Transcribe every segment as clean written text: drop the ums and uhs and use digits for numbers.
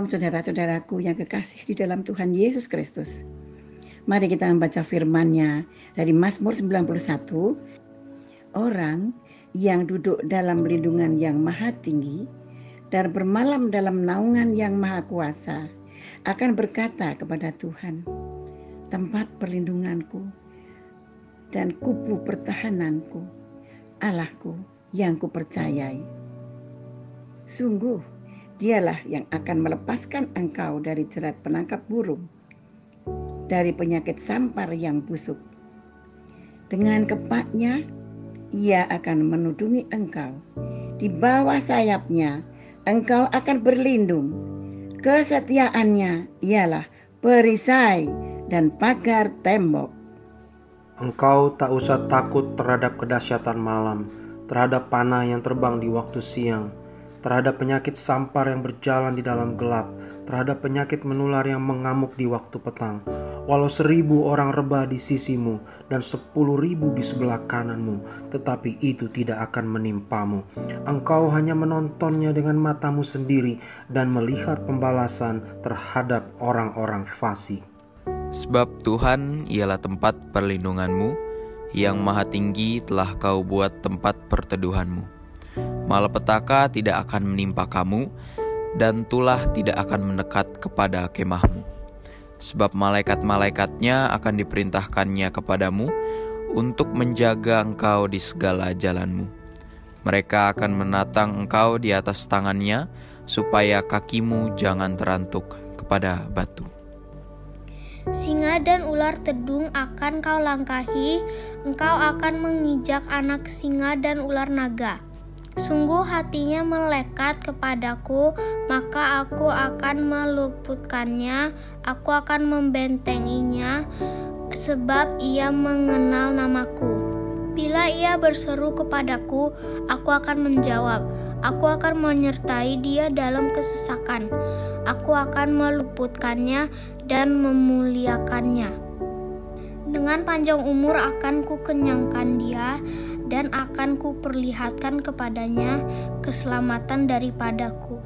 Shalom saudara-saudaraku yang kekasih di dalam Tuhan Yesus Kristus. Mari kita membaca firman-Nya dari Mazmur 91. Orang yang duduk dalam lindungan yang maha tinggi dan bermalam dalam naungan yang maha kuasa akan berkata kepada Tuhan, tempat perlindunganku dan kubu pertahananku, Allahku yang kupercayai. Sungguh, Dialah yang akan melepaskan engkau dari jerat penangkap burung, dari penyakit sampar yang busuk. Dengan kepaknya, Ia akan menudungi engkau. Di bawah sayapnya, engkau akan berlindung. Kesetiaannya ialah perisai dan pagar tembok. Engkau tak usah takut terhadap kedahsyatan malam, terhadap panah yang terbang di waktu siang, terhadap penyakit sampar yang berjalan di dalam gelap, terhadap penyakit menular yang mengamuk di waktu petang. Walau 1000 orang rebah di sisimu dan 10.000 di sebelah kananmu, tetapi itu tidak akan menimpamu. Engkau hanya menontonnya dengan matamu sendiri dan melihat pembalasan terhadap orang-orang fasik. Sebab Tuhan ialah tempat perlindunganmu, yang maha tinggi telah kau buat tempat perteduhanmu. Malapetaka tidak akan menimpa kamu, dan tulah tidak akan mendekat kepada kemahmu. Sebab malaikat-malaikatnya akan diperintahkannya kepadamu untuk menjaga engkau di segala jalanmu. Mereka akan menatang engkau di atas tangannya, supaya kakimu jangan terantuk kepada batu. Singa dan ular tedung akan kau langkahi, engkau akan menginjak anak singa dan ular naga. Sungguh hatinya melekat kepadaku, maka aku akan meluputkannya, aku akan membentenginya, sebab ia mengenal namaku. Bila ia berseru kepadaku, aku akan menjawab, aku akan menyertai dia dalam kesesakan, aku akan meluputkannya dan memuliakannya. Dengan panjang umur akan kukenyangkan dia, dan akan kuperlihatkan kepadanya keselamatan daripadaku.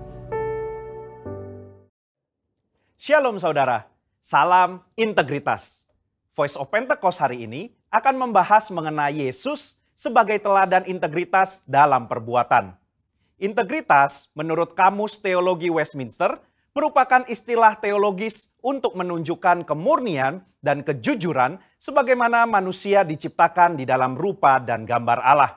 Shalom saudara, salam integritas. Voice of Pentecost hari ini akan membahas mengenai Yesus sebagai teladan integritas dalam perbuatan. Integritas menurut Kamus Teologi Westminster merupakan istilah teologis untuk menunjukkan kemurnian dan kejujuran sebagaimana manusia diciptakan di dalam rupa dan gambar Allah.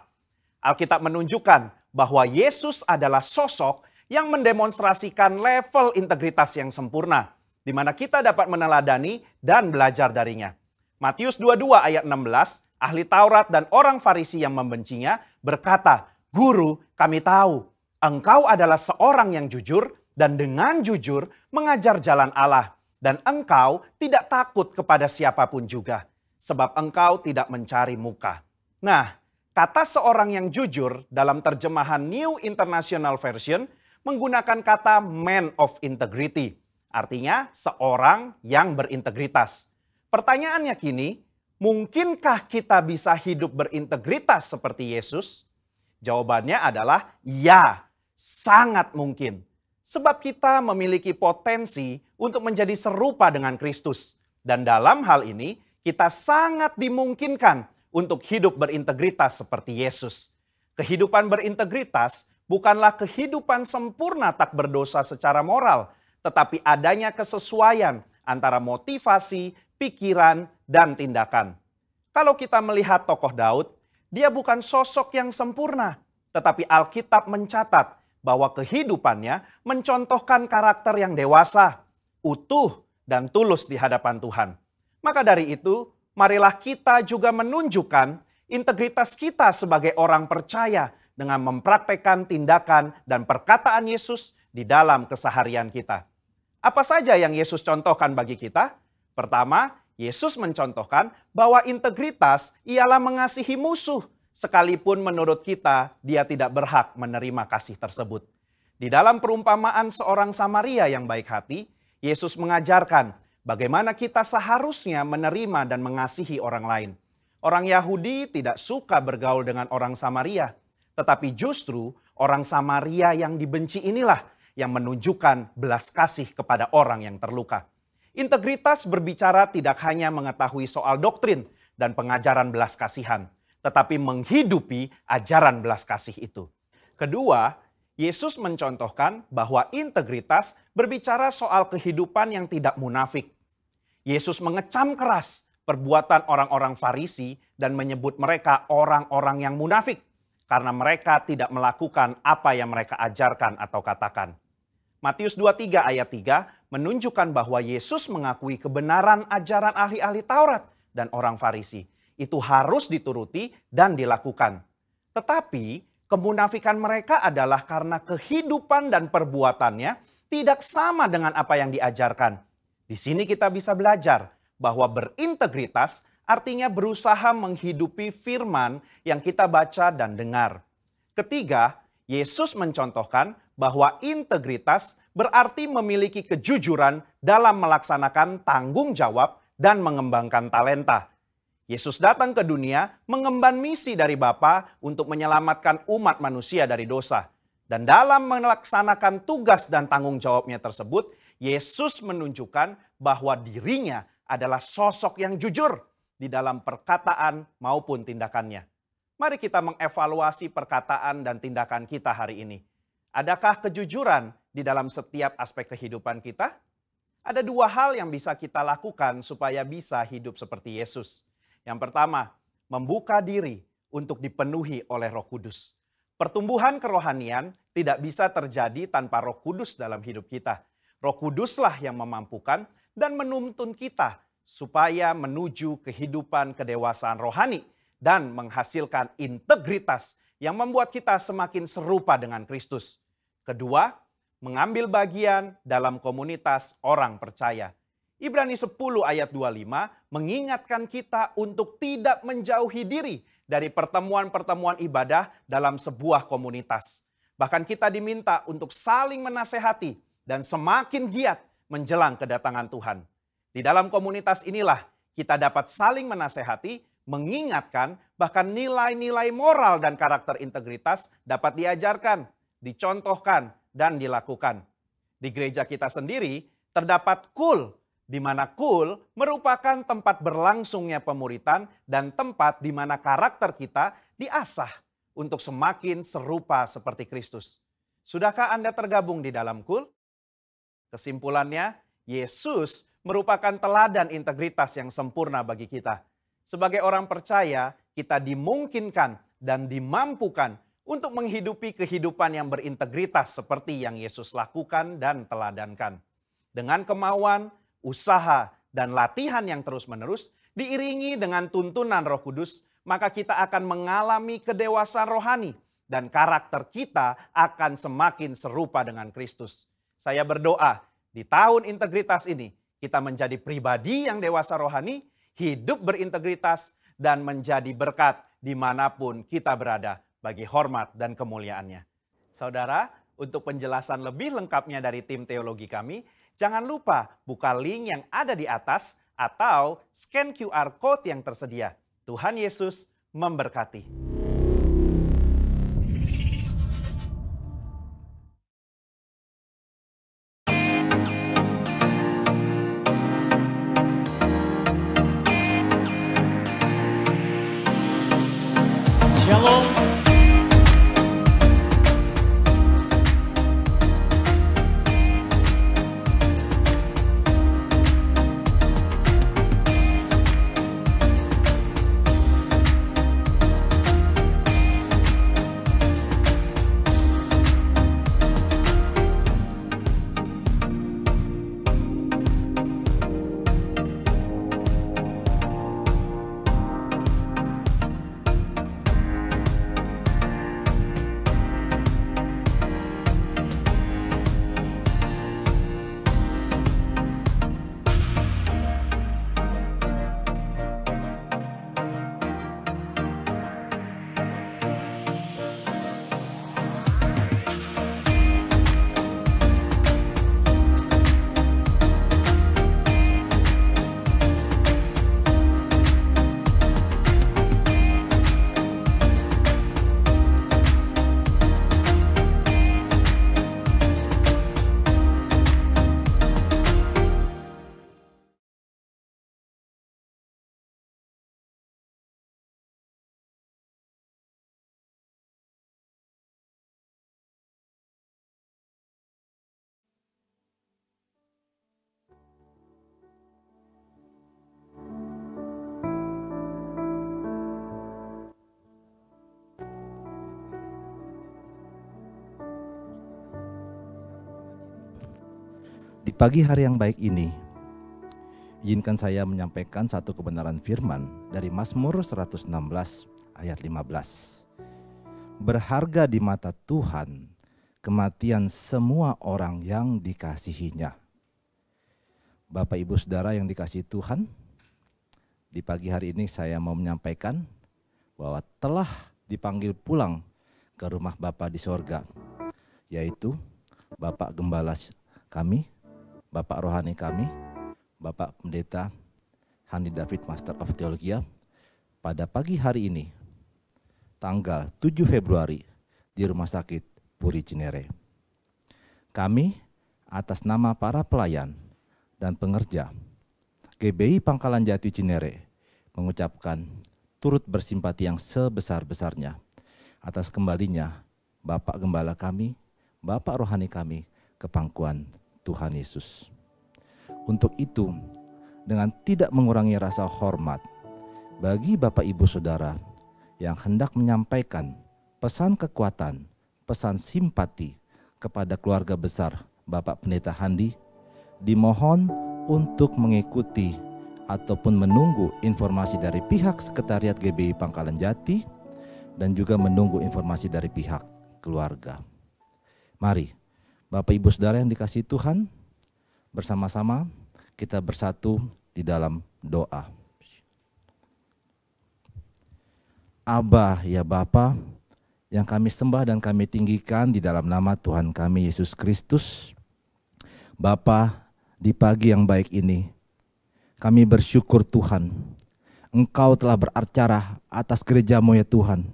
Alkitab menunjukkan bahwa Yesus adalah sosok yang mendemonstrasikan level integritas yang sempurna, di mana kita dapat meneladani dan belajar darinya. Matius 22 ayat 16, ahli Taurat dan orang Farisi yang membencinya berkata, "Guru, kami tahu, engkau adalah seorang yang jujur, dan dengan jujur mengajar jalan Allah, dan engkau tidak takut kepada siapapun juga, sebab engkau tidak mencari muka." Nah, kata seorang yang jujur dalam terjemahan New International Version menggunakan kata man of integrity, artinya seorang yang berintegritas. Pertanyaannya kini, mungkinkah kita bisa hidup berintegritas seperti Yesus? Jawabannya adalah ya, sangat mungkin. Sebab kita memiliki potensi untuk menjadi serupa dengan Kristus. Dan dalam hal ini, kita sangat dimungkinkan untuk hidup berintegritas seperti Yesus. Kehidupan berintegritas bukanlah kehidupan sempurna tak berdosa secara moral, tetapi adanya kesesuaian antara motivasi, pikiran, dan tindakan. Kalau kita melihat tokoh Daud, dia bukan sosok yang sempurna, tetapi Alkitab mencatat bahwa kehidupannya mencontohkan karakter yang dewasa, utuh, dan tulus di hadapan Tuhan. Maka dari itu, marilah kita juga menunjukkan integritas kita sebagai orang percaya dengan mempraktekkan tindakan dan perkataan Yesus di dalam keseharian kita. Apa saja yang Yesus contohkan bagi kita? Pertama, Yesus mencontohkan bahwa integritas ialah mengasihi musuh, sekalipun menurut kita dia tidak berhak menerima kasih tersebut. Di dalam perumpamaan seorang Samaria yang baik hati, Yesus mengajarkan bagaimana kita seharusnya menerima dan mengasihi orang lain. Orang Yahudi tidak suka bergaul dengan orang Samaria, tetapi justru orang Samaria yang dibenci inilah yang menunjukkan belas kasih kepada orang yang terluka. Integritas berbicara tidak hanya mengetahui soal doktrin dan pengajaran belas kasihan, tetapi menghidupi ajaran belas kasih itu. Kedua, Yesus mencontohkan bahwa integritas berbicara soal kehidupan yang tidak munafik. Yesus mengecam keras perbuatan orang-orang Farisi dan menyebut mereka orang-orang yang munafik karena mereka tidak melakukan apa yang mereka ajarkan atau katakan. Matius 23 ayat 3 menunjukkan bahwa Yesus mengakui kebenaran ajaran ahli-ahli Taurat dan orang Farisi. Itu harus dituruti dan dilakukan. Tetapi kemunafikan mereka adalah karena kehidupan dan perbuatannya tidak sama dengan apa yang diajarkan. Di sini kita bisa belajar bahwa berintegritas artinya berusaha menghidupi firman yang kita baca dan dengar. Ketiga, Yesus mencontohkan bahwa integritas berarti memiliki kejujuran dalam melaksanakan tanggung jawab dan mengembangkan talenta. Yesus datang ke dunia mengemban misi dari Bapa untuk menyelamatkan umat manusia dari dosa. Dan dalam melaksanakan tugas dan tanggung jawabnya tersebut, Yesus menunjukkan bahwa dirinya adalah sosok yang jujur di dalam perkataan maupun tindakannya. Mari kita mengevaluasi perkataan dan tindakan kita hari ini. Adakah kejujuran di dalam setiap aspek kehidupan kita? Ada dua hal yang bisa kita lakukan supaya bisa hidup seperti Yesus. Yang pertama, membuka diri untuk dipenuhi oleh Roh Kudus. Pertumbuhan kerohanian tidak bisa terjadi tanpa Roh Kudus dalam hidup kita. Roh Kuduslah yang memampukan dan menuntun kita supaya menuju kehidupan kedewasaan rohani dan menghasilkan integritas yang membuat kita semakin serupa dengan Kristus. Kedua, mengambil bagian dalam komunitas orang percaya. Ibrani 10 ayat 25 mengingatkan kita untuk tidak menjauhi diri dari pertemuan-pertemuan ibadah dalam sebuah komunitas. Bahkan kita diminta untuk saling menasehati dan semakin giat menjelang kedatangan Tuhan. Di dalam komunitas inilah kita dapat saling menasehati, mengingatkan, bahkan nilai-nilai moral dan karakter integritas dapat diajarkan, dicontohkan, dan dilakukan. Di gereja kita sendiri terdapat KUL, di mana KUL merupakan tempat berlangsungnya pemuritan dan tempat di mana karakter kita diasah untuk semakin serupa seperti Kristus. Sudahkah Anda tergabung di dalam KUL? Kesimpulannya, Yesus merupakan teladan integritas yang sempurna bagi kita. Sebagai orang percaya, kita dimungkinkan dan dimampukan untuk menghidupi kehidupan yang berintegritas seperti yang Yesus lakukan dan teladankan. Dengan kemauan, usaha, dan latihan yang terus-menerus, diiringi dengan tuntunan Roh Kudus, maka kita akan mengalami kedewasaan rohani dan karakter kita akan semakin serupa dengan Kristus. Saya berdoa di tahun integritas ini kita menjadi pribadi yang dewasa rohani, hidup berintegritas, dan menjadi berkat dimanapun kita berada bagi hormat dan kemuliaannya. Saudara, untuk penjelasan lebih lengkapnya dari tim teologi kami, jangan lupa buka link yang ada di atas atau scan QR Code yang tersedia. Tuhan Yesus memberkati. Shalom. pagi hari yang baik ini, izinkan saya menyampaikan satu kebenaran firman dari Mazmur 116 ayat 15. Berharga di mata Tuhan kematian semua orang yang dikasihinya. Bapak Ibu Saudara yang dikasihi Tuhan, di pagi hari ini saya mau menyampaikan bahwa telah dipanggil pulang ke rumah Bapa di sorga, yaitu Bapak Gembala kami, Bapak Rohani kami, Bapak Pendeta Handi David Master of Theology, pada pagi hari ini, tanggal 7 Februari di Rumah Sakit Puri Cinere. Kami atas nama para pelayan dan pengerja GBI Pangkalan Jati Cinere mengucapkan turut bersimpati yang sebesar-besarnya atas kembalinya Bapak Gembala kami, Bapak Rohani kami ke pangkuan Tuhan Yesus. Untuk itu, dengan tidak mengurangi rasa hormat bagi Bapak Ibu Saudara yang hendak menyampaikan pesan kekuatan, pesan simpati kepada keluarga besar Bapak Pendeta Handi, dimohon untuk mengikuti ataupun menunggu informasi dari pihak Sekretariat GBI Pangkalan Jati dan juga menunggu informasi dari pihak keluarga. Mari Bapak Ibu Saudara yang dikasihi Tuhan, bersama-sama kita bersatu di dalam doa. Aba ya Bapa, yang kami sembah dan kami tinggikan di dalam nama Tuhan kami Yesus Kristus. Bapa, di pagi yang baik ini, kami bersyukur Tuhan, Engkau telah beracara atas gereja-Mu ya Tuhan.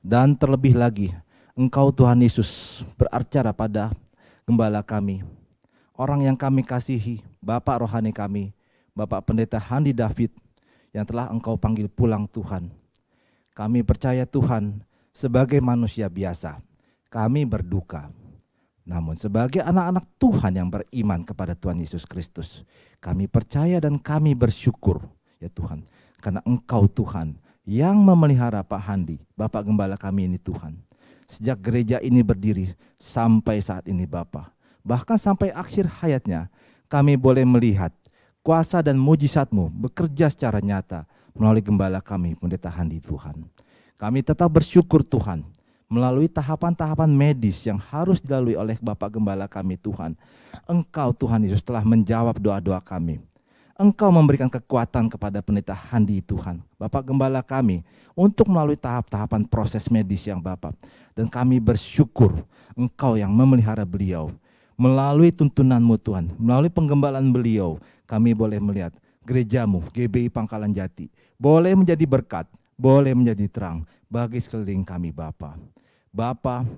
Dan terlebih lagi, Engkau Tuhan Yesus beracara pada gembala kami, orang yang kami kasihi, Bapak Rohani kami, Bapak Pendeta Handi David, yang telah Engkau panggil pulang Tuhan. Kami percaya Tuhan, sebagai manusia biasa, kami berduka. Namun sebagai anak-anak Tuhan yang beriman kepada Tuhan Yesus Kristus, kami percaya dan kami bersyukur ya Tuhan, karena Engkau Tuhan yang memelihara Pak Handi, Bapak Gembala kami ini Tuhan. Sejak gereja ini berdiri sampai saat ini Bapa, bahkan sampai akhir hayatnya, kami boleh melihat kuasa dan mujizat-Mu bekerja secara nyata melalui gembala kami, Pendeta Handi Tuhan. Kami tetap bersyukur Tuhan, melalui tahapan-tahapan medis yang harus dilalui oleh Bapak Gembala kami Tuhan. Engkau Tuhan Yesus telah menjawab doa-doa kami. Engkau memberikan kekuatan kepada Pendeta Handi Tuhan, Bapak Gembala kami, untuk melalui tahap-tahapan proses medis yang Bapak. Dan kami bersyukur Engkau yang memelihara beliau. Melalui tuntunan-Mu Tuhan, melalui penggembalaan beliau, kami boleh melihat gereja-Mu, GBI Pangkalan Jati, boleh menjadi berkat, boleh menjadi terang bagi sekeliling kami Bapa. Bapa,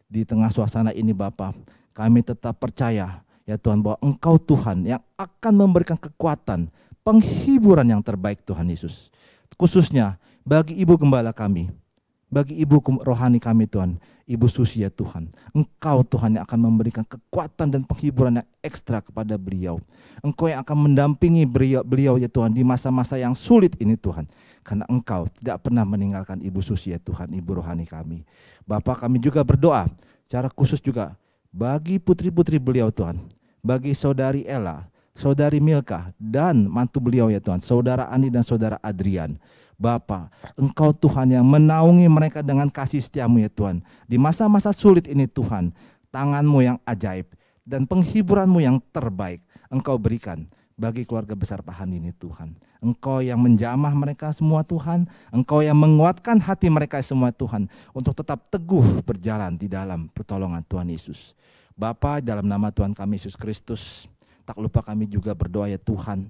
di tengah suasana ini Bapa, kami tetap percaya ya Tuhan bahwa Engkau Tuhan yang akan memberikan kekuatan, penghiburan yang terbaik Tuhan Yesus. Khususnya bagi Ibu Gembala kami, bagi Ibu Rohani kami Tuhan, Ibu Susi ya Tuhan. Engkau Tuhan yang akan memberikan kekuatan dan penghiburan yang ekstra kepada beliau. Engkau yang akan mendampingi beliau ya Tuhan di masa-masa yang sulit ini Tuhan. Karena Engkau tidak pernah meninggalkan Ibu Susi ya Tuhan, Ibu Rohani kami. Bapak kami juga berdoa secara khusus juga bagi putri-putri beliau Tuhan. Bagi saudari Ella, saudari Milka, dan mantu beliau ya Tuhan, saudara Andi dan saudara Adrian. Bapa, Engkau Tuhan yang menaungi mereka dengan kasih setia-Mu ya Tuhan. Di masa-masa sulit ini Tuhan, tangan-Mu yang ajaib dan penghiburan-Mu yang terbaik Engkau berikan bagi keluarga besar Pak Handi ini Tuhan. Engkau yang menjamah mereka semua Tuhan, Engkau yang menguatkan hati mereka semua Tuhan, untuk tetap teguh berjalan di dalam pertolongan Tuhan Yesus. Bapa, dalam nama Tuhan kami Yesus Kristus, tak lupa kami juga berdoa ya Tuhan,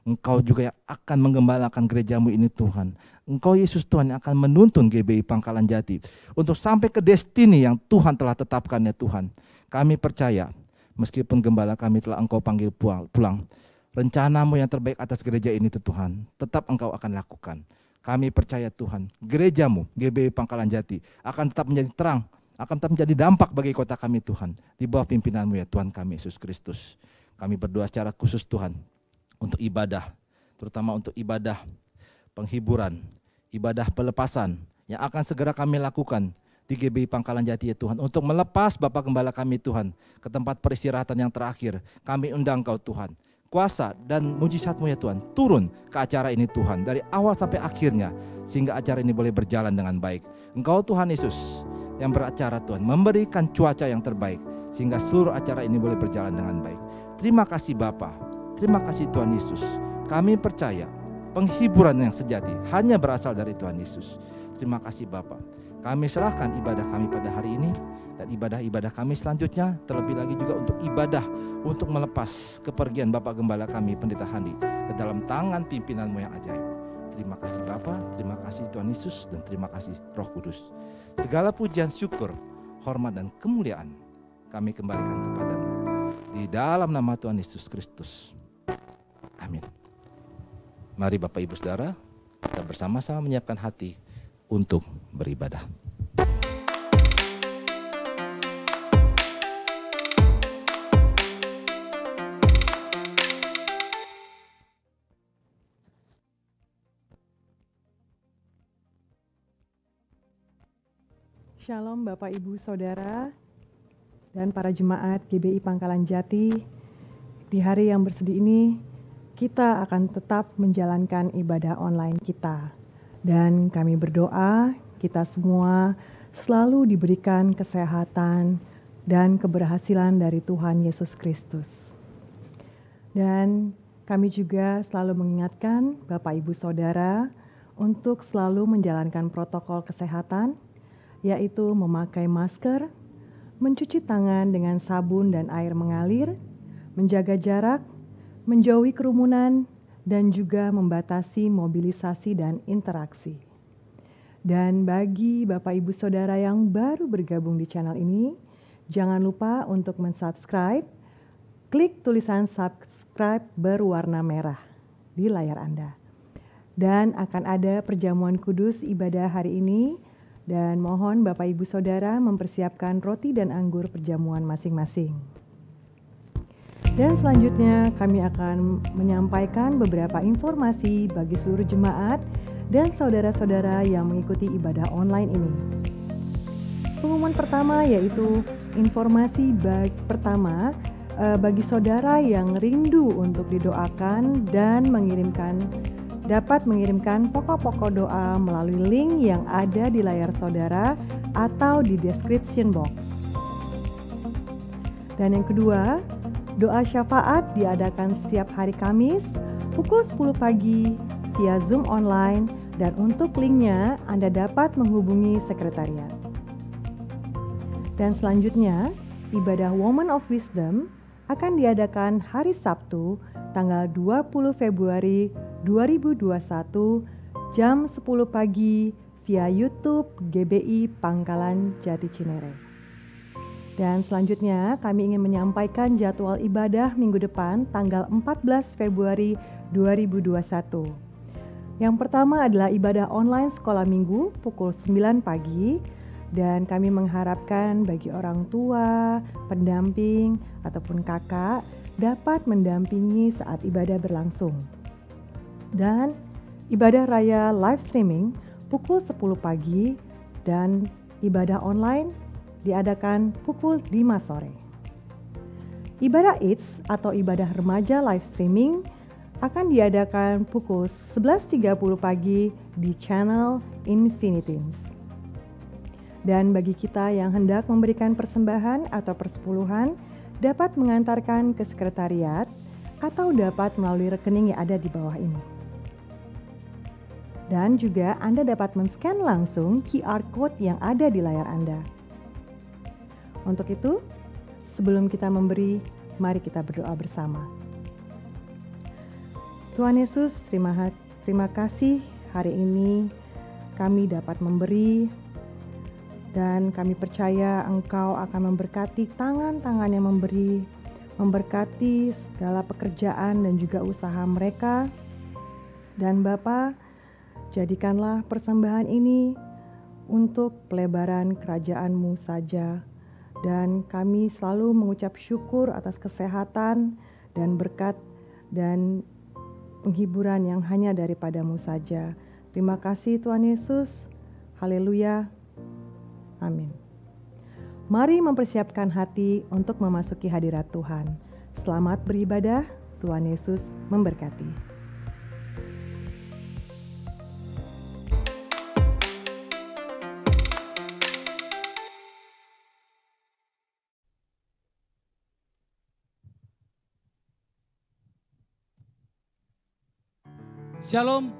Engkau juga yang akan menggembalakan gereja-Mu ini Tuhan. Engkau Yesus Tuhan yang akan menuntun GBI Pangkalan Jati untuk sampai ke destiny yang Tuhan telah tetapkan ya Tuhan. Kami percaya meskipun gembala kami telah Engkau panggil pulang, rencana-Mu yang terbaik atas gereja ini Tuhan tetap Engkau akan lakukan. Kami percaya Tuhan, gereja-Mu GBI Pangkalan Jati akan tetap menjadi terang, akan tetap menjadi dampak bagi kota kami Tuhan, di bawah pimpinan-Mu ya Tuhan kami Yesus Kristus. Kami berdoa secara khusus Tuhan, untuk ibadah, terutama untuk ibadah penghiburan, ibadah pelepasan yang akan segera kami lakukan di GBI Pangkalan Jati ya Tuhan, untuk melepas Bapak Gembala kami Tuhan ke tempat peristirahatan yang terakhir. Kami undang Kau Tuhan, kuasa dan mujizat-Mu ya Tuhan turun ke acara ini Tuhan, dari awal sampai akhirnya, sehingga acara ini boleh berjalan dengan baik. Engkau Tuhan Yesus yang beracara Tuhan, memberikan cuaca yang terbaik, sehingga seluruh acara ini boleh berjalan dengan baik. Terima kasih Bapa, terima kasih Tuhan Yesus. Kami percaya penghiburan yang sejati hanya berasal dari Tuhan Yesus. Terima kasih Bapa. Kami serahkan ibadah kami pada hari ini dan ibadah-ibadah kami selanjutnya, terlebih lagi juga untuk ibadah untuk melepas kepergian Bapak Gembala kami Pendeta Handi ke dalam tangan pimpinan-Mu yang ajaib. Terima kasih Bapa, terima kasih Tuhan Yesus, dan terima kasih Roh Kudus. Segala pujian, syukur, hormat dan kemuliaan kami kembalikan kepada-Mu di dalam nama Tuhan Yesus Kristus. Amin. Mari Bapak Ibu Saudara, kita bersama-sama menyiapkan hati untuk beribadah. Shalom Bapak Ibu Saudara dan para jemaat GBI Pangkalan Jati. Di hari yang bersedih ini, kita akan tetap menjalankan ibadah online kita. Dan kami berdoa kita semua selalu diberikan kesehatan dan keberhasilan dari Tuhan Yesus Kristus. Dan kami juga selalu mengingatkan Bapak Ibu Saudara untuk selalu menjalankan protokol kesehatan, yaitu memakai masker, mencuci tangan dengan sabun dan air mengalir, menjaga jarak, menjauhi kerumunan, dan juga membatasi mobilisasi dan interaksi. Dan bagi Bapak Ibu Saudara yang baru bergabung di channel ini, jangan lupa untuk mensubscribe, klik tulisan subscribe berwarna merah di layar Anda. Dan akan ada perjamuan kudus ibadah hari ini, dan mohon Bapak Ibu Saudara mempersiapkan roti dan anggur perjamuan masing-masing. Dan selanjutnya kami akan menyampaikan beberapa informasi bagi seluruh jemaat dan saudara-saudara yang mengikuti ibadah online ini. Pengumuman pertama yaitu informasi pertama bagi saudara yang rindu untuk didoakan dan dapat mengirimkan pokok-pokok doa melalui link yang ada di layar saudara atau di description box. Dan yang kedua, doa syafaat diadakan setiap hari Kamis pukul 10 pagi via Zoom online, dan untuk linknya Anda dapat menghubungi sekretariat. Dan selanjutnya, ibadah Woman of Wisdom akan diadakan hari Sabtu tanggal 20 Februari 2021 jam 10 pagi via YouTube GBI Pangkalan Jati Cinere. Dan selanjutnya kami ingin menyampaikan jadwal ibadah minggu depan tanggal 14 Februari 2021. Yang pertama adalah ibadah online sekolah minggu pukul 9 pagi, dan kami mengharapkan bagi orang tua, pendamping, ataupun kakak dapat mendampingi saat ibadah berlangsung. Dan ibadah raya live streaming pukul 10 pagi dan ibadah online diadakan pukul 5 sore. Ibadah Eats atau ibadah remaja live streaming akan diadakan pukul 11.30 pagi di channel Infinitins. Dan bagi kita yang hendak memberikan persembahan atau persepuluhan, dapat mengantarkan ke sekretariat atau dapat melalui rekening yang ada di bawah ini. Dan juga Anda dapat men-scan langsung QR Code yang ada di layar Anda. Untuk itu, sebelum kita memberi, mari kita berdoa bersama. Tuhan Yesus, terima kasih hari ini kami dapat memberi, dan kami percaya Engkau akan memberkati tangan-tangan yang memberi, memberkati segala pekerjaan dan juga usaha mereka. Dan Bapa, jadikanlah persembahan ini untuk pelebaran kerajaan-Mu saja. Dan kami selalu mengucap syukur atas kesehatan dan berkat dan penghiburan yang hanya daripada-Mu saja. Terima kasih Tuhan Yesus. Haleluya. Amin. Mari mempersiapkan hati untuk memasuki hadirat Tuhan. Selamat beribadah, Tuhan Yesus memberkati. Shalom,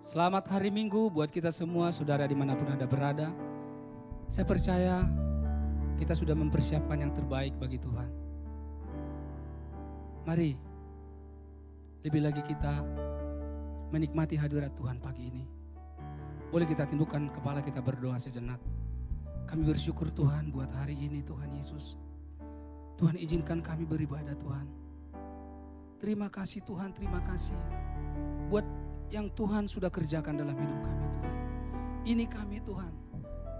selamat hari Minggu buat kita semua, saudara dimanapun Anda berada. Saya percaya kita sudah mempersiapkan yang terbaik bagi Tuhan. Mari, lebih lagi kita menikmati hadirat Tuhan pagi ini. Boleh kita tundukkan kepala kita berdoa sejenak. Kami bersyukur Tuhan buat hari ini Tuhan Yesus. Tuhan izinkan kami beribadah Tuhan. Terima kasih Tuhan, terima kasih buat yang Tuhan sudah kerjakan dalam hidup kami Tuhan. Ini kami Tuhan,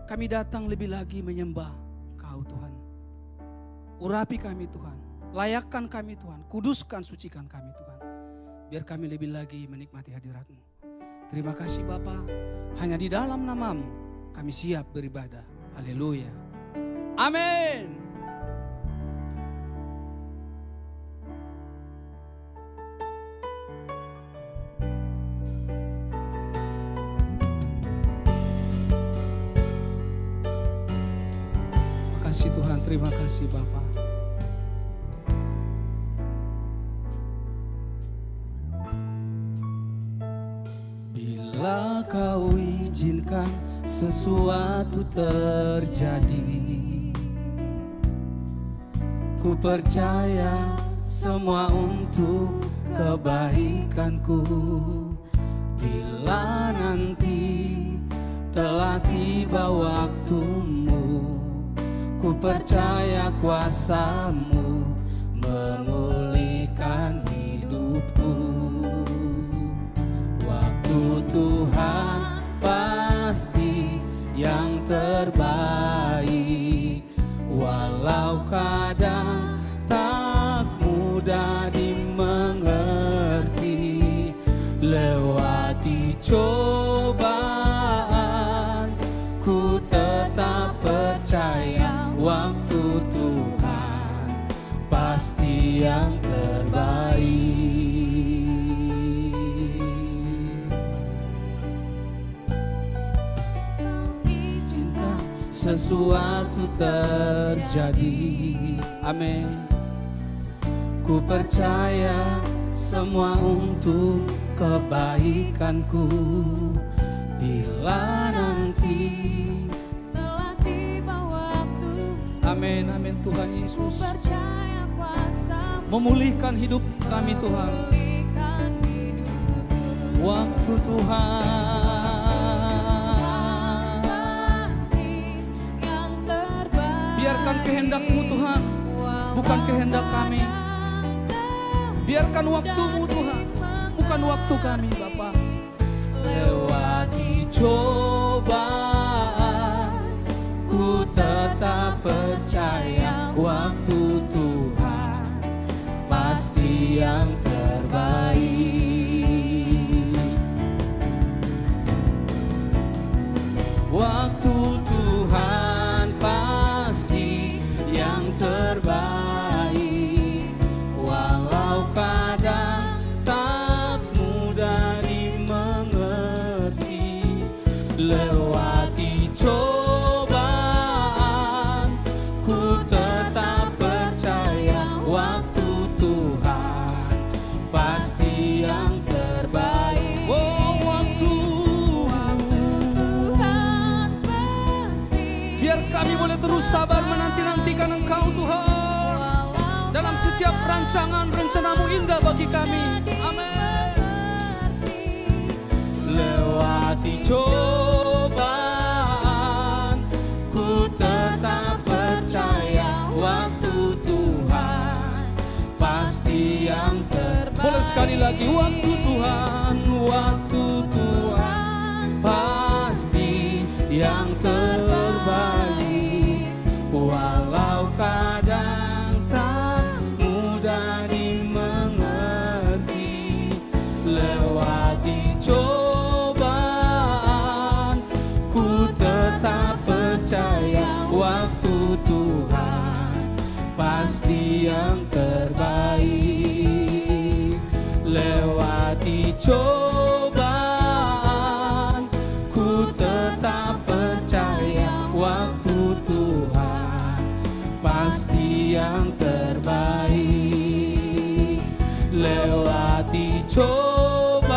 kami datang lebih lagi menyembah Engkau Tuhan. Urapi kami Tuhan, layakkan kami Tuhan, kuduskan, sucikan kami Tuhan. Biar kami lebih lagi menikmati hadirat-Mu. Terima kasih Bapa, hanya di dalam nama-Mu kami siap beribadah. Haleluya. Amin. Tuhan, terima kasih Bapa. Bila Kau izinkan sesuatu terjadi, ku percaya semua untuk kebaikanku. Bila nanti telah tiba waktumu, ku percaya kuasa-Mu memulihkan hidupku. Waktu Tuhan pasti yang terbaik, walau kadang tak mudah dimengerti. Lewati cobaan, ku tetap percaya waktu Tuhan pasti yang terbaik. Izinkan sesuatu terjadi, amin. Ku percaya semua untuk kebaikanku. Bila nanti amin, amin Tuhan Yesus. Memulihkan hidup kami Tuhan. Waktu Tuhan biarkan kehendak-Mu Tuhan, bukan kehendak kami. Biarkan waktu-Mu Tuhan, bukan waktu kami Bapa. Lewati cobaan, ku tetap percaya waktu Tuhan pasti yang terbaik. Waktu Tuhan pasti yang terbaik, walau kadang tak mudah dimengerti. Lewati cobaan, ku tetap percaya waktu Tuhan pasti yang terbaik. Oh, waktu Tuhan pasti. Biar kami boleh terus sabar menanti-nantikan Engkau Tuhan, dalam setiap rancangan rencana-Mu indah bagi kami. Amin. Lewati cobaan, ku tetap percaya waktu Tuhan pasti yang terbaik. Boleh sekali lagi, waktu Tuhan pasti yang terbaik, walau kadang tak mudah dimengerti. Lewati cobaan, ku tetap percaya lewati cobaan, ku tetap percaya waktu Tuhan pasti yang terbaik. Lewati cobaan,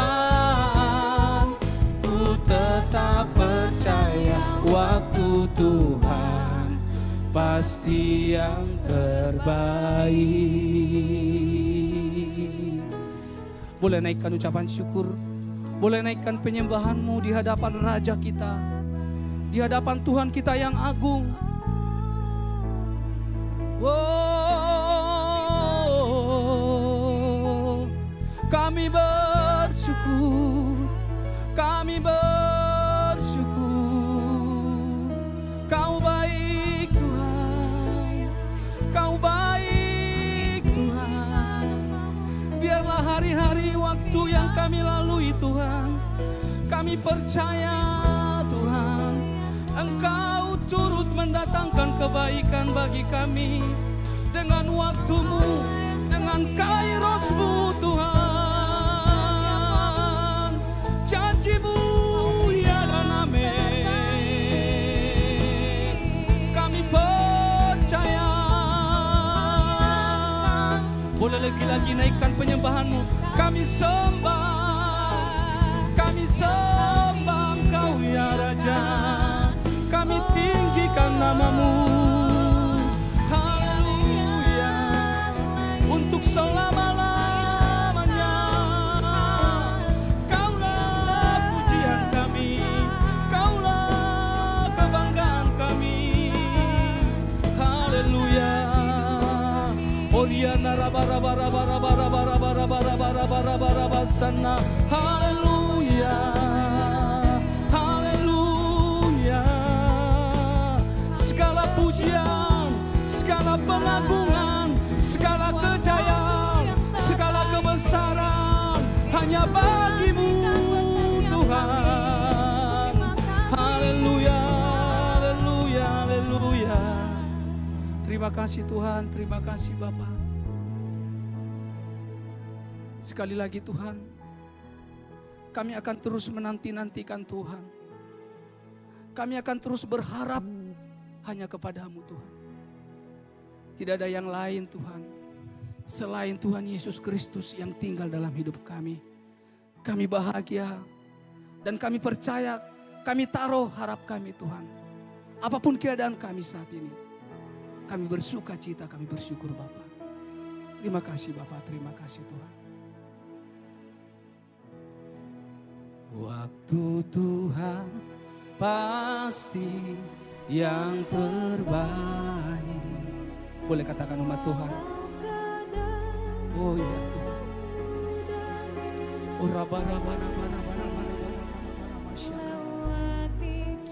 ku tetap percaya waktu Tuhan pasti yang terbaik. Boleh naikkan ucapan syukur, boleh naikkan penyembahanmu di hadapan Raja kita, di hadapan Tuhan kita yang agung. Oh, kami bersyukur, kami bersyukur. Kau baik Tuhan, Kau baik Tuhan. Biarlah hari-hari waktu yang kami lalui Tuhan, kami percaya Tuhan, Engkau turut mendatangkan kebaikan bagi kami dengan waktu-Mu, dengan Kairos-Mu Tuhan. Janji-Mu ya dan amin. Kami percaya. Boleh lagi-lagi naikkan penyembahanmu. Kami sembah Engkau ya Raja. Kami tinggikan nama-Mu. Haleluya. Untuk selama-lamanya. Kaulah pujian kami, Kaulah kebanggaan kami. Haleluya. Oriana raba sana. Haleluya. Haleluya. Segala pujian, segala pengagungan, segala kejayaan, segala kebesaran hanya bagi-Mu Tuhan. Haleluya. Haleluya. Haleluya. Terima kasih Tuhan, terima kasih Bapa. Sekali lagi Tuhan, kami akan terus menanti-nantikan Tuhan. Kami akan terus berharap hanya kepada-Mu Tuhan. Tidak ada yang lain Tuhan, selain Tuhan Yesus Kristus yang tinggal dalam hidup kami. Kami bahagia dan kami percaya, kami taruh harap kami Tuhan. Apapun keadaan kami saat ini, kami bersuka cita, kami bersyukur Bapa. Terima kasih Bapa, terima kasih Tuhan. Waktu Tuhan pasti yang terbaik. Boleh katakan umat Tuhan. Oh iya Tuhan. Oh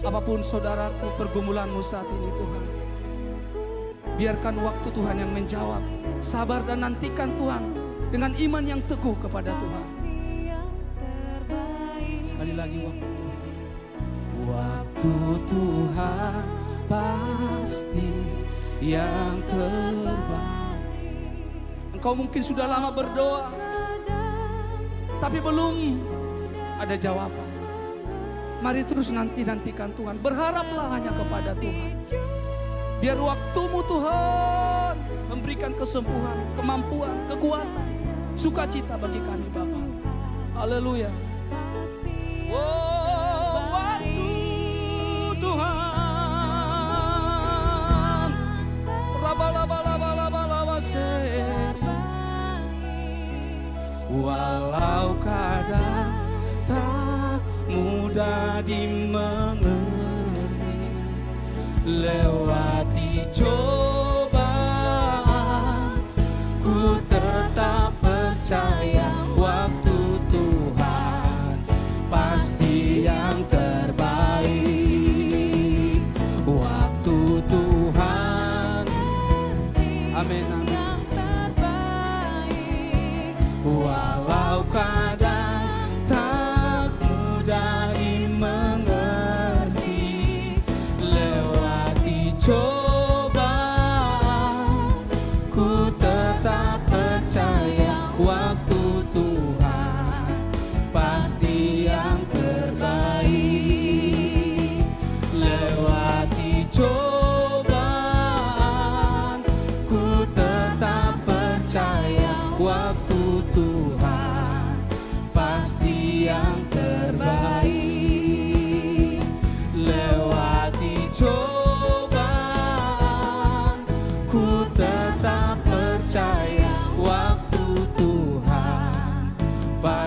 apapun saudaraku pergumulanmu saat ini Tuhan, biarkan waktu Tuhan yang menjawab. Sabar dan nantikan Tuhan dengan iman yang teguh kepada Tuhan. Sekali lagi waktu Tuhan. Waktu Tuhan pasti yang terbaik. Engkau mungkin sudah lama berdoa, tapi belum ada jawaban. Mari terus nantikan Tuhan. Berharaplah hanya kepada Tuhan. Biar waktu-Mu Tuhan memberikan kesembuhan, kemampuan, kekuatan, sukacita bagi kami Bapa. Haleluya. Oh, waktu Tuhan. Walau kadang tak mudah dimengerti, lewati cobaan, ku tetap percaya waktu Tuhan pasti yang terbaik. Waktu Tuhan, amin, amin. Walau kadang tak mudah dimengerti, lewati cobaan,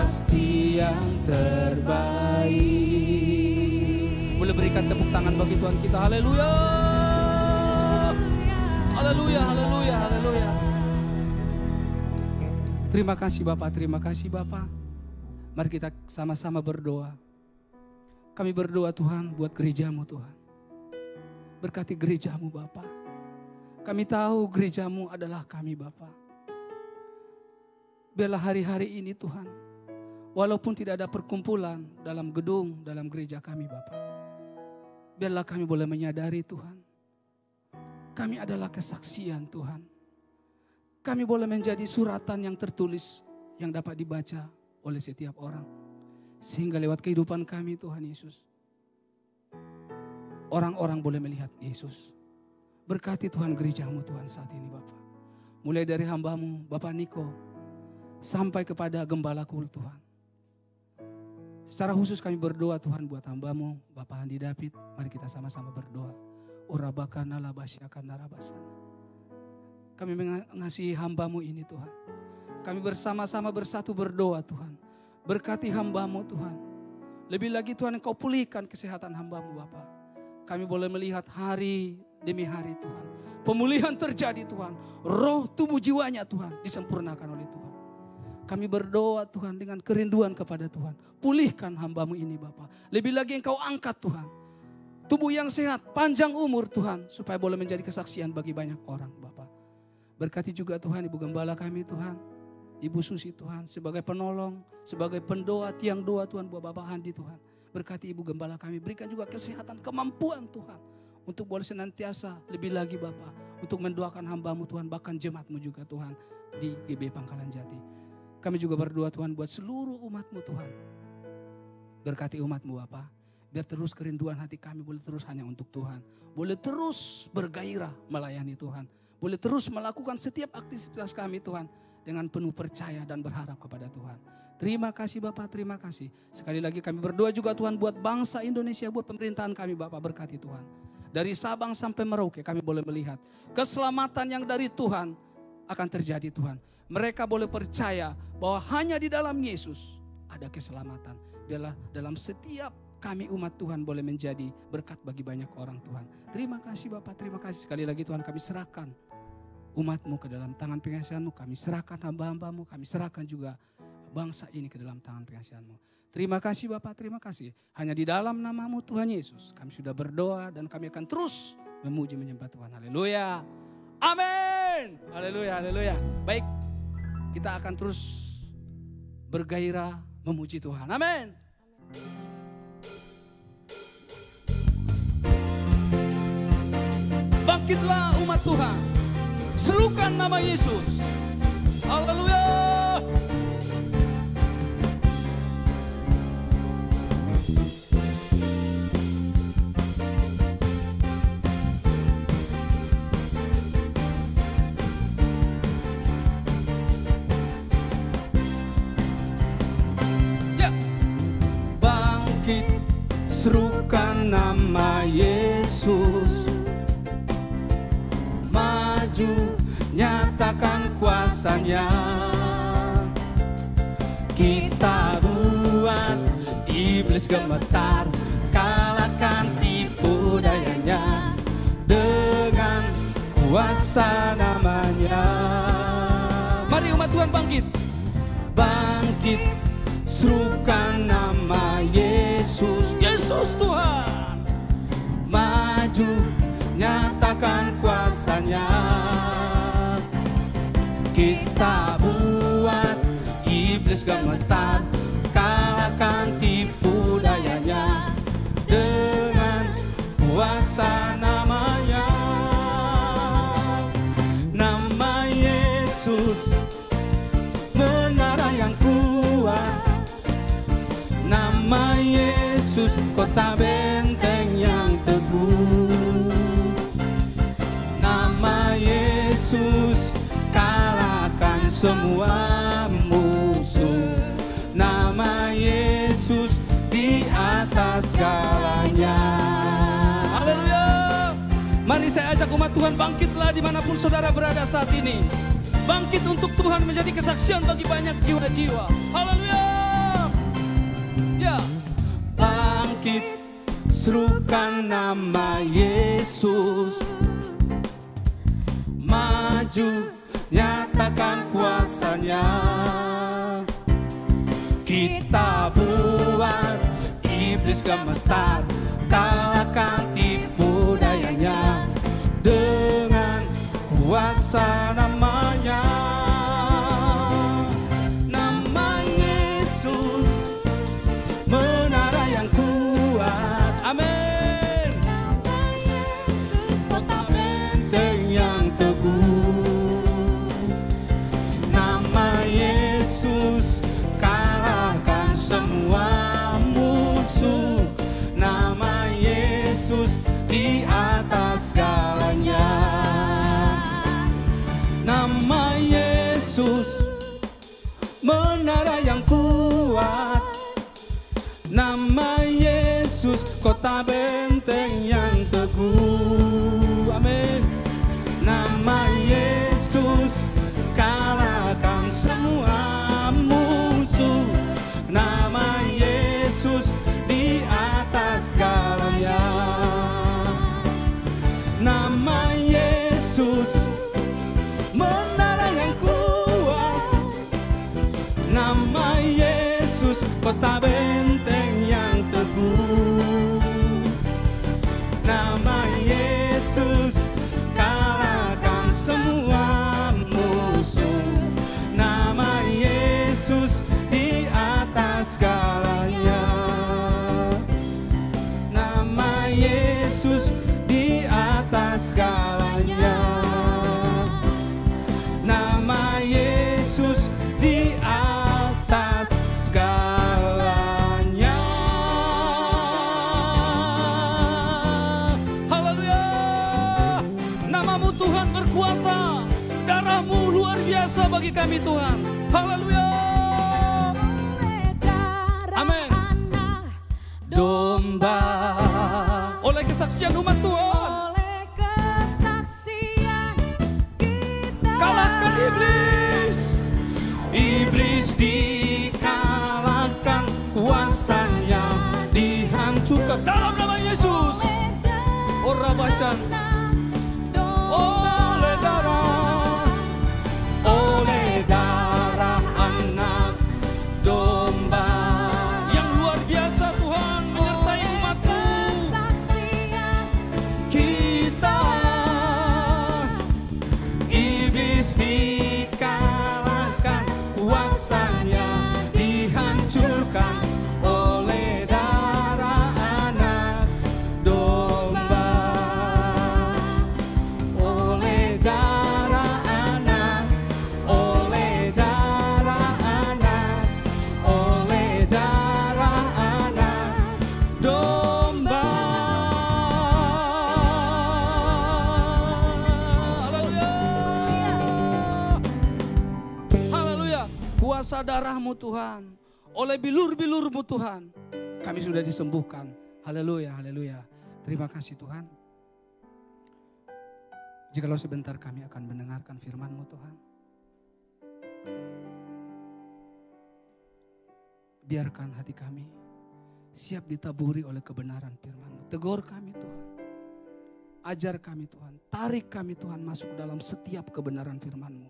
pasti yang terbaik. Boleh berikan tepuk tangan bagi Tuhan kita. Haleluya. Haleluya, haleluya, haleluya. Terima kasih Bapak, terima kasih Bapak. Mari kita sama-sama berdoa. Kami berdoa Tuhan buat gerejamu Tuhan. Berkati gerejamu Bapak. Kami tahu gerejamu adalah kami Bapak. Biarlah hari-hari ini Tuhan, walaupun tidak ada perkumpulan dalam gedung, dalam gereja kami Bapak. Biarlah kami boleh menyadari Tuhan, kami adalah kesaksian Tuhan. Kami boleh menjadi suratan yang tertulis, yang dapat dibaca oleh setiap orang. Sehingga lewat kehidupan kami Tuhan Yesus, orang-orang boleh melihat Yesus. Berkati Tuhan gerejamu Tuhan saat ini Bapak. Mulai dari hambamu Bapak Niko, sampai kepada Gembala Kul Tuhan. Secara khusus kami berdoa Tuhan buat hambamu Bapak Andi David. Mari kita sama-sama berdoa. Urabakana labasyakana rabasana. Kami mengasihi hambamu ini Tuhan. Kami bersama-sama bersatu berdoa Tuhan. Berkati hambamu Tuhan. Lebih lagi Tuhan Engkau pulihkan kesehatan hambamu Bapak. Kami boleh melihat hari demi hari Tuhan. Pemulihan terjadi Tuhan. Roh tubuh jiwanya Tuhan disempurnakan oleh Tuhan. Kami berdoa Tuhan dengan kerinduan kepada Tuhan. Pulihkan hambamu ini Bapak. Lebih lagi Engkau angkat Tuhan. Tubuh yang sehat, panjang umur Tuhan. Supaya boleh menjadi kesaksian bagi banyak orang Bapak. Berkati juga Tuhan Ibu Gembala kami Tuhan. Ibu Susi Tuhan sebagai penolong, sebagai pendoa, tiang doa Tuhan buat Bapak Handi Tuhan. Berkati Ibu Gembala kami, berikan juga kesehatan, kemampuan Tuhan. Untuk boleh senantiasa lebih lagi Bapak. Untuk mendoakan hambamu Tuhan, bahkan jemaatmu juga Tuhan. Di GBI Pangkalan Jati. Kami juga berdoa Tuhan buat seluruh umatmu Tuhan. Berkati umatmu Bapak. Biar terus kerinduan hati kami boleh terus hanya untuk Tuhan. Boleh terus bergairah melayani Tuhan. Boleh terus melakukan setiap aktivitas kami Tuhan. Dengan penuh percaya dan berharap kepada Tuhan. Terima kasih Bapak, terima kasih. Sekali lagi kami berdoa juga Tuhan buat bangsa Indonesia, buat pemerintahan kami Bapak, berkati Tuhan. Dari Sabang sampai Merauke kami boleh melihat keselamatan yang dari Tuhan akan terjadi Tuhan. Mereka boleh percaya bahwa hanya di dalam Yesus ada keselamatan. Biarlah dalam setiap kami umat Tuhan boleh menjadi berkat bagi banyak orang Tuhan. Terima kasih Bapak, terima kasih. Sekali lagi Tuhan kami serahkan umatmu ke dalam tangan pengasihanmu. Kami serahkan hamba-hambamu. Kami serahkan juga bangsa ini ke dalam tangan pengasihanmu. Terima kasih Bapak, terima kasih. Hanya di dalam namamu Tuhan Yesus kami sudah berdoa dan kami akan terus memuji menyembah Tuhan. Haleluya. Amin. Haleluya, haleluya. Baik, kita akan terus bergairah memuji Tuhan. Amin. Bangkitlah umat Tuhan. Serukan nama Yesus. Haleluya. Ya. Bangkit, serukan nama Yesus. Maju, nyatakan kuasanya. Kita buat iblis gemetar, kalahkan tipu dayanya dengan kuasa namanya. Mari umat Tuhan bangkit. Bangkit, serukan nama Yesus. Yesus Tuhan. Maju, nyatakan kuasanya. Kita buat iblis gemetar, kalahkan tipu dayanya dengan kuasa namanya. Nama Yesus menara yang kuat. Nama Yesus kota benteng yang teguh. Nama Yesus kalahkan semua musuh. Nama Yesus di atas segalanya. Haleluya. Mari saya ajak umat Tuhan bangkitlah dimanapun saudara berada saat ini. Bangkit untuk Tuhan menjadi kesaksian bagi banyak jiwa-jiwa. Haleluya. serukan nama Yesus. Maju, nyatakan kuasanya. Kita buat iblis gemetar, kalahkan tipu dayanya dengan kuasa namanya. Nama Yesus, menara yang kuat. Amin. Kota benteng yang teguh. Nama Yesus, kalahkan semua musuh. Nama Yesus di atas segalanya. Nama Yesus, menara yang kuat. Nama Yesus, kota benteng yang teguh. Amin. Nama Yesus, kalahkan semua musuh. Nama Yesus di atas segalanya. Nama Yesus, menara yang kuat. Nama Yesus, kota benteng yang teguh. Nama Yesus, kalahkan semua musuh. Nama Yesus di atas segalanya. Nama Yesus di atas segalanya. Nama Yesus di atas segalanya. Haleluya. Namamu Tuhan berkuasa. Darahmu luar biasa bagi kami Tuhan. Haleluya. Amin. Domba oleh kesaksian umat Tuhan. Kalahkan iblis. Iblis dikalahkan, kuasanya dihancurkan dalam nama Yesus. Ora basan. Oleh darah anak domba yang luar biasa Tuhan menyertai umat-Mu. Kita iblis dikalahkan, kuasanya dihancurkan oleh darah anak domba. Oleh darah anak, oleh darah anak, oleh darah anak domba. Haleluya. Kuasa darah-Mu Tuhan, oleh bilur-bilur-Mu Tuhan, kami sudah disembuhkan. Haleluya, haleluya. Terima kasih Tuhan. Jikalau sebentar kami akan mendengarkan firman-Mu Tuhan. Biarkan hati kami siap ditaburi oleh kebenaran firman-Mu. Tegur kami Tuhan. Ajar kami Tuhan. Tarik kami Tuhan masuk dalam setiap kebenaran firman-Mu.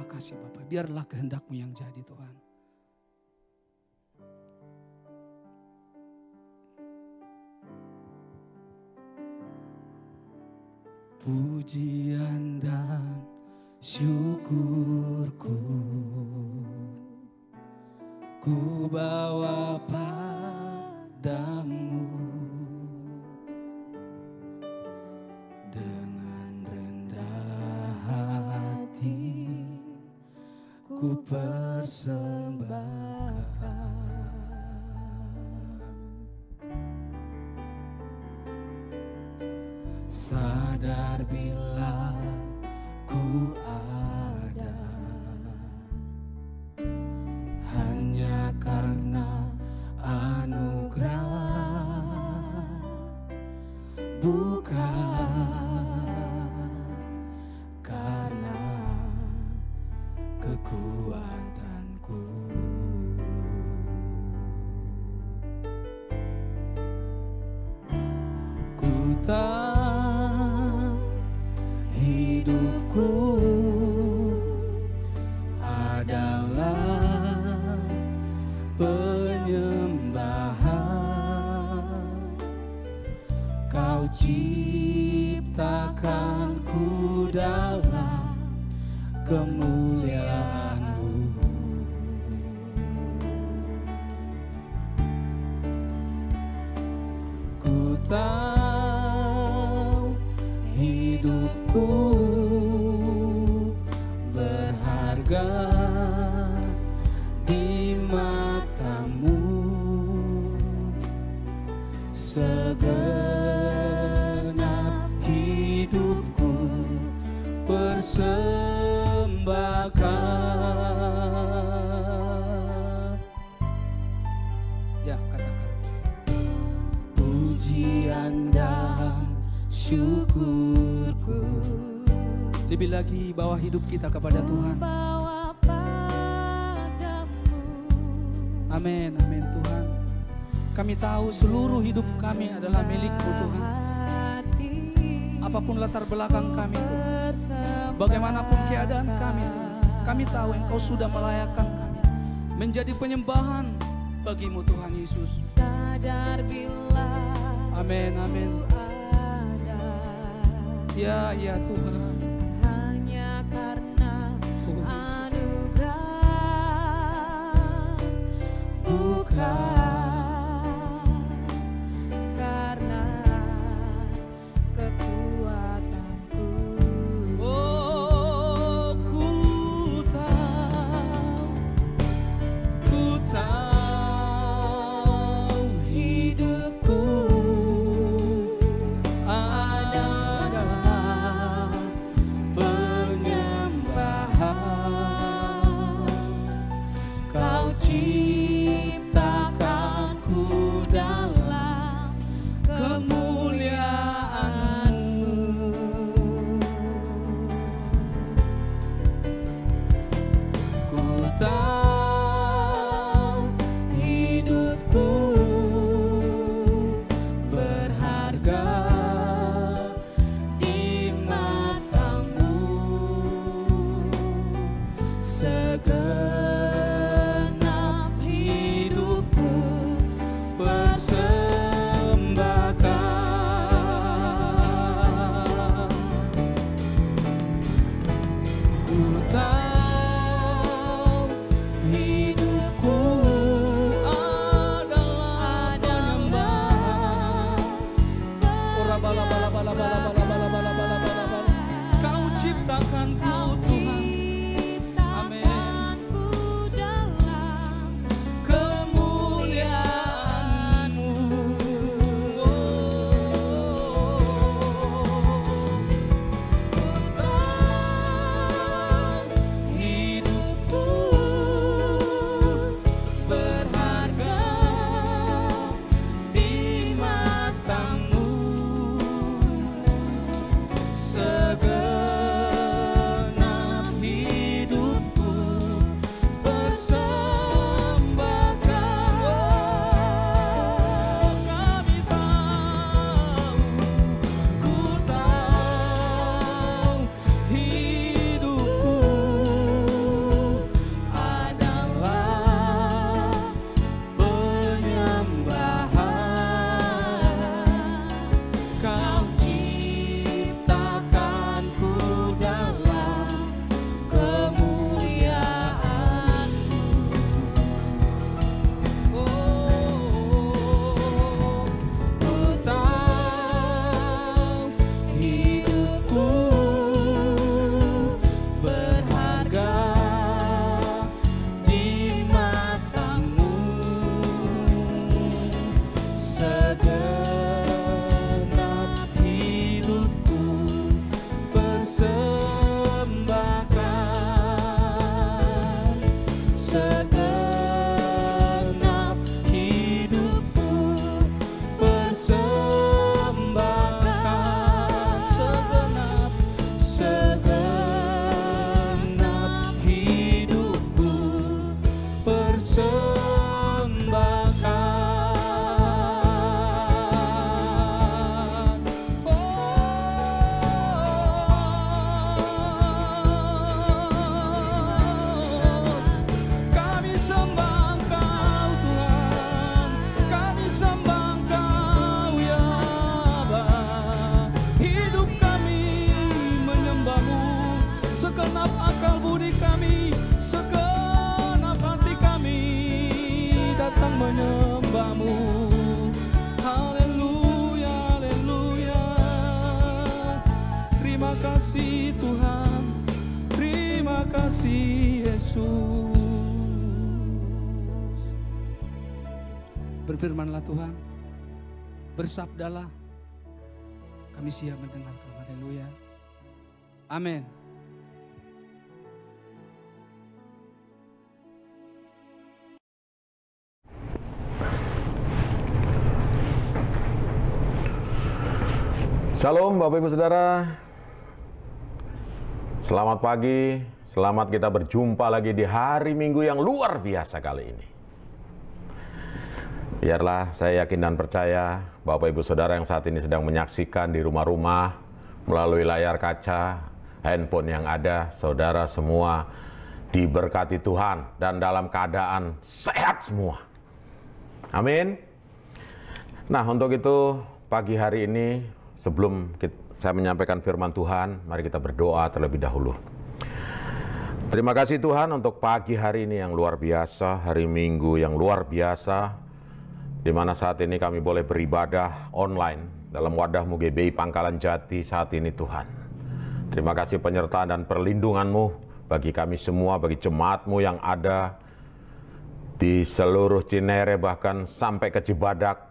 Makasih Bapak. Biarlah kehendak-Mu yang jadi Tuhan. Pujian dan syukurku ku bawa padamu. Dengan rendah hati ku persembahkan. Sadar bila ku ada hanya karena anugerah, bukan karena kekuatanku. tahu hidupku adalah penyembahan. Kau ciptakanku dalam kemuliaan-Mu. Ku tahu hidupku berharga di mata-Mu, segenap hidupku persembahkan. Ya, katakan. Pujian dan syukurku. Lebih lagi bawa hidup kita kepada Tuhan. Amin, amin Tuhan. Kami tahu seluruh hidup kami adalah milik-Mu Tuhan. Apapun latar belakang kami Tuhan, bagaimanapun keadaan kami Tuhan, kami tahu Engkau sudah melayakkan kami menjadi penyembahan bagi-Mu Tuhan Yesus. Amin, amin. Ya, ya Tuhan. Hanya karena anugerah, bukan karena kekuatanku. Oh, ku tahu hidupku adalah penyembahan. Kau ciptakan Berfirmanlah Tuhan, bersabdalah, kami siap mendengarkan. Haleluya. Amin. Shalom Bapak Ibu Saudara. Selamat pagi, selamat kita berjumpa lagi di hari Minggu yang luar biasa kali ini. Biarlah saya yakin dan percaya Bapak Ibu Saudara yang saat ini sedang menyaksikan di rumah-rumah melalui layar kaca, handphone yang ada, saudara semua diberkati Tuhan dan dalam keadaan sehat semua. Amin. Nah, untuk itu pagi hari ini sebelum saya menyampaikan firman Tuhan, mari kita berdoa terlebih dahulu. Terima kasih Tuhan untuk pagi hari ini yang luar biasa, hari Minggu yang luar biasa, di mana saat ini kami boleh beribadah online dalam wadah-Mu GBI Pangkalan Jati saat ini Tuhan. Terima kasih penyertaan dan perlindungan-Mu bagi kami semua, bagi jemaat-Mu yang ada di seluruh Cinere bahkan sampai ke Cibadak,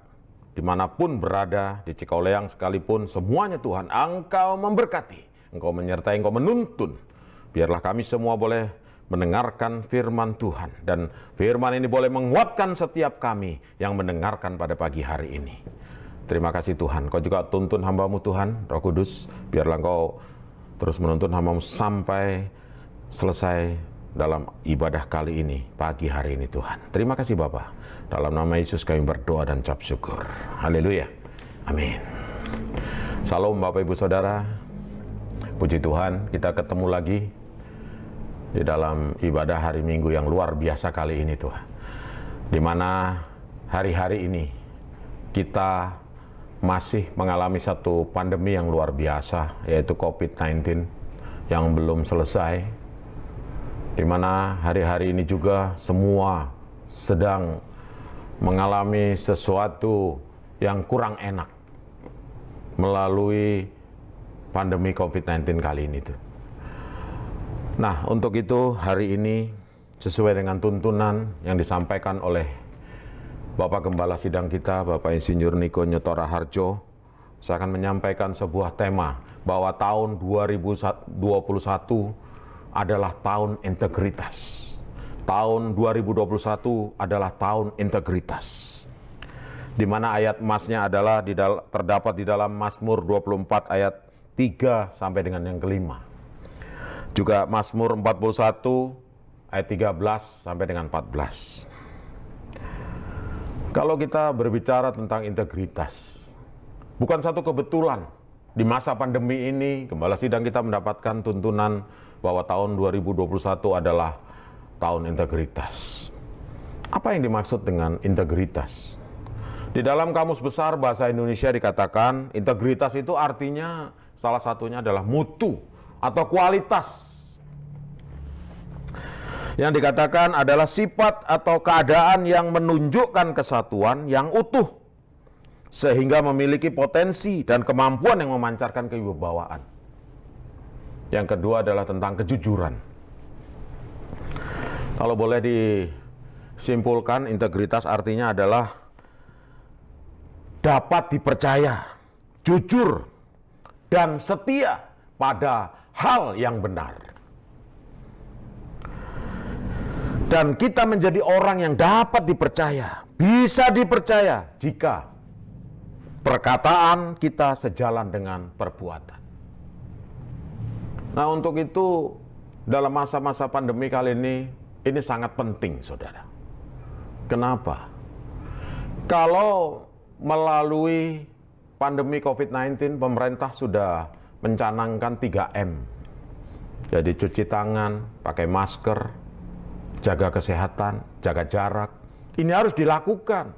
dimanapun berada, di Cikoleang sekalipun, semuanya Tuhan, Engkau memberkati, Engkau menyertai, Engkau menuntun. Biarlah kami semua boleh mendengarkan firman Tuhan, dan firman ini boleh menguatkan setiap kami yang mendengarkan pada pagi hari ini. Terima kasih Tuhan, Kau juga tuntun hamba-Mu Tuhan, Roh Kudus, biarlah Engkau terus menuntun hamba-Mu sampai selesai dalam ibadah kali ini, pagi hari ini Tuhan. Terima kasih Bapa. Dalam nama Yesus kami berdoa dan ucap syukur. Haleluya. Amin. Salam Bapak Ibu Saudara. Puji Tuhan, kita ketemu lagi di dalam ibadah hari Minggu yang luar biasa kali ini Tuhan. Di mana hari-hari ini kita masih mengalami satu pandemi yang luar biasa, yaitu COVID-19 yang belum selesai. Di mana hari-hari ini juga semua sedang mengalami sesuatu yang kurang enak melalui pandemi COVID-19 kali ini tuh. Nah, untuk itu hari ini sesuai dengan tuntunan yang disampaikan oleh Bapak Gembala Sidang kita, Bapak Insinyur Niko Nyotora Harjo, saya akan menyampaikan sebuah tema bahwa tahun 2021 adalah tahun integritas. Tahun 2021 adalah tahun integritas. Di mana ayat emasnya adalah terdapat di dalam Mazmur 24 ayat 3 sampai dengan yang kelima. Juga Mazmur 41 ayat 13 sampai dengan 14. Kalau kita berbicara tentang integritas, bukan satu kebetulan di masa pandemi ini Gembala Sidang kita mendapatkan tuntunan bahwa tahun 2021 adalah tahun integritas. Apa yang dimaksud dengan integritas? Di dalam Kamus Besar Bahasa Indonesia dikatakan integritas itu artinya salah satunya adalah mutu atau kualitas. Yang dikatakan adalah sifat atau keadaan yang menunjukkan kesatuan yang utuh sehingga memiliki potensi dan kemampuan yang memancarkan kewibawaan. Yang kedua adalah tentang kejujuran. Kalau boleh disimpulkan, integritas artinya adalah dapat dipercaya, jujur, dan setia pada hal yang benar. Dan kita menjadi orang yang dapat dipercaya, bisa dipercaya jika perkataan kita sejalan dengan perbuatan. Nah, untuk itu dalam masa-masa pandemi kali ini sangat penting, saudara. Kenapa? Kalau melalui pandemi COVID-19, pemerintah sudah mencanangkan 3M. Jadi cuci tangan, pakai masker, jaga kesehatan, jaga jarak. Ini harus dilakukan.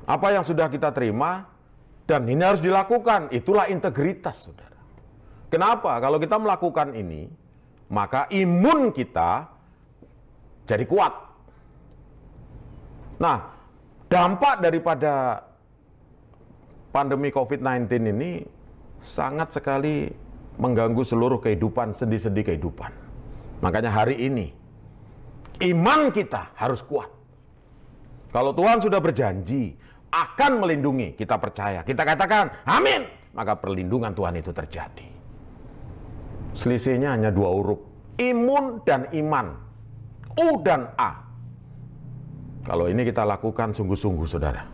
Apa yang sudah kita terima, dan ini harus dilakukan. Itulah integritas, saudara. Kenapa? Kalau kita melakukan ini, maka imun kita jadi kuat. Nah, dampak daripada pandemi COVID-19 ini sangat sekali mengganggu seluruh kehidupan, sendi-sendi kehidupan. Makanya hari ini, iman kita harus kuat. Kalau Tuhan sudah berjanji akan melindungi, kita percaya, kita katakan amin, maka perlindungan Tuhan itu terjadi. Selisihnya hanya 2 huruf, imun dan iman, U dan A. Kalau ini kita lakukan sungguh-sungguh, saudara,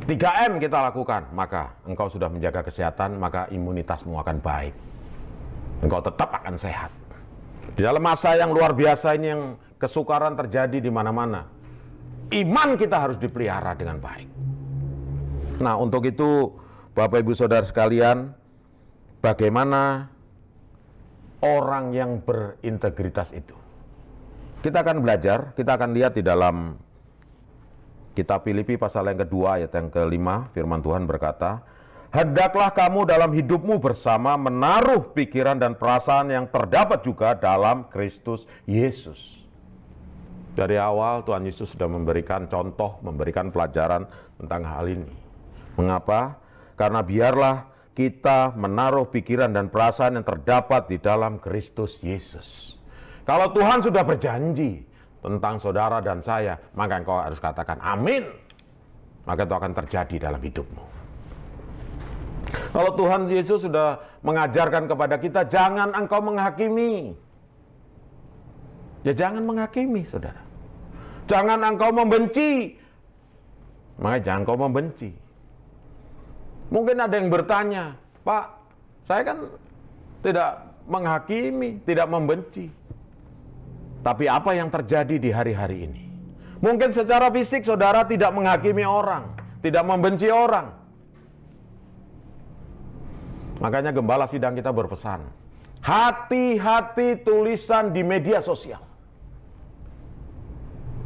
3M kita lakukan, maka engkau sudah menjaga kesehatan, maka imunitasmu akan baik. Engkau tetap akan sehat. Di dalam masa yang luar biasa ini, yang kesukaran terjadi di mana-mana, iman kita harus dipelihara dengan baik. Nah, untuk itu Bapak Ibu Saudara sekalian, bagaimana orang yang berintegritas itu? Kita akan belajar, kita akan lihat di dalam kitab Filipi pasal yang kedua ayat yang ke-5, firman Tuhan berkata, hendaklah kamu dalam hidupmu bersama menaruh pikiran dan perasaan yang terdapat juga dalam Kristus Yesus. Dari awal Tuhan Yesus sudah memberikan contoh, memberikan pelajaran tentang hal ini. Mengapa? Karena biarlah kita menaruh pikiran dan perasaan yang terdapat di dalam Kristus Yesus. Kalau Tuhan sudah berjanji tentang saudara dan saya, maka engkau harus katakan amin. Maka itu akan terjadi dalam hidupmu. Kalau Tuhan Yesus sudah mengajarkan kepada kita, jangan engkau menghakimi. Ya jangan menghakimi, saudara. Jangan engkau membenci. Maka jangan engkau membenci. Mungkin ada yang bertanya, Pak, saya kan tidak menghakimi, tidak membenci. Tapi apa yang terjadi di hari-hari ini? Mungkin secara fisik saudara tidak menghakimi orang, tidak membenci orang. Makanya gembala sidang kita berpesan, hati-hati tulisan di media sosial.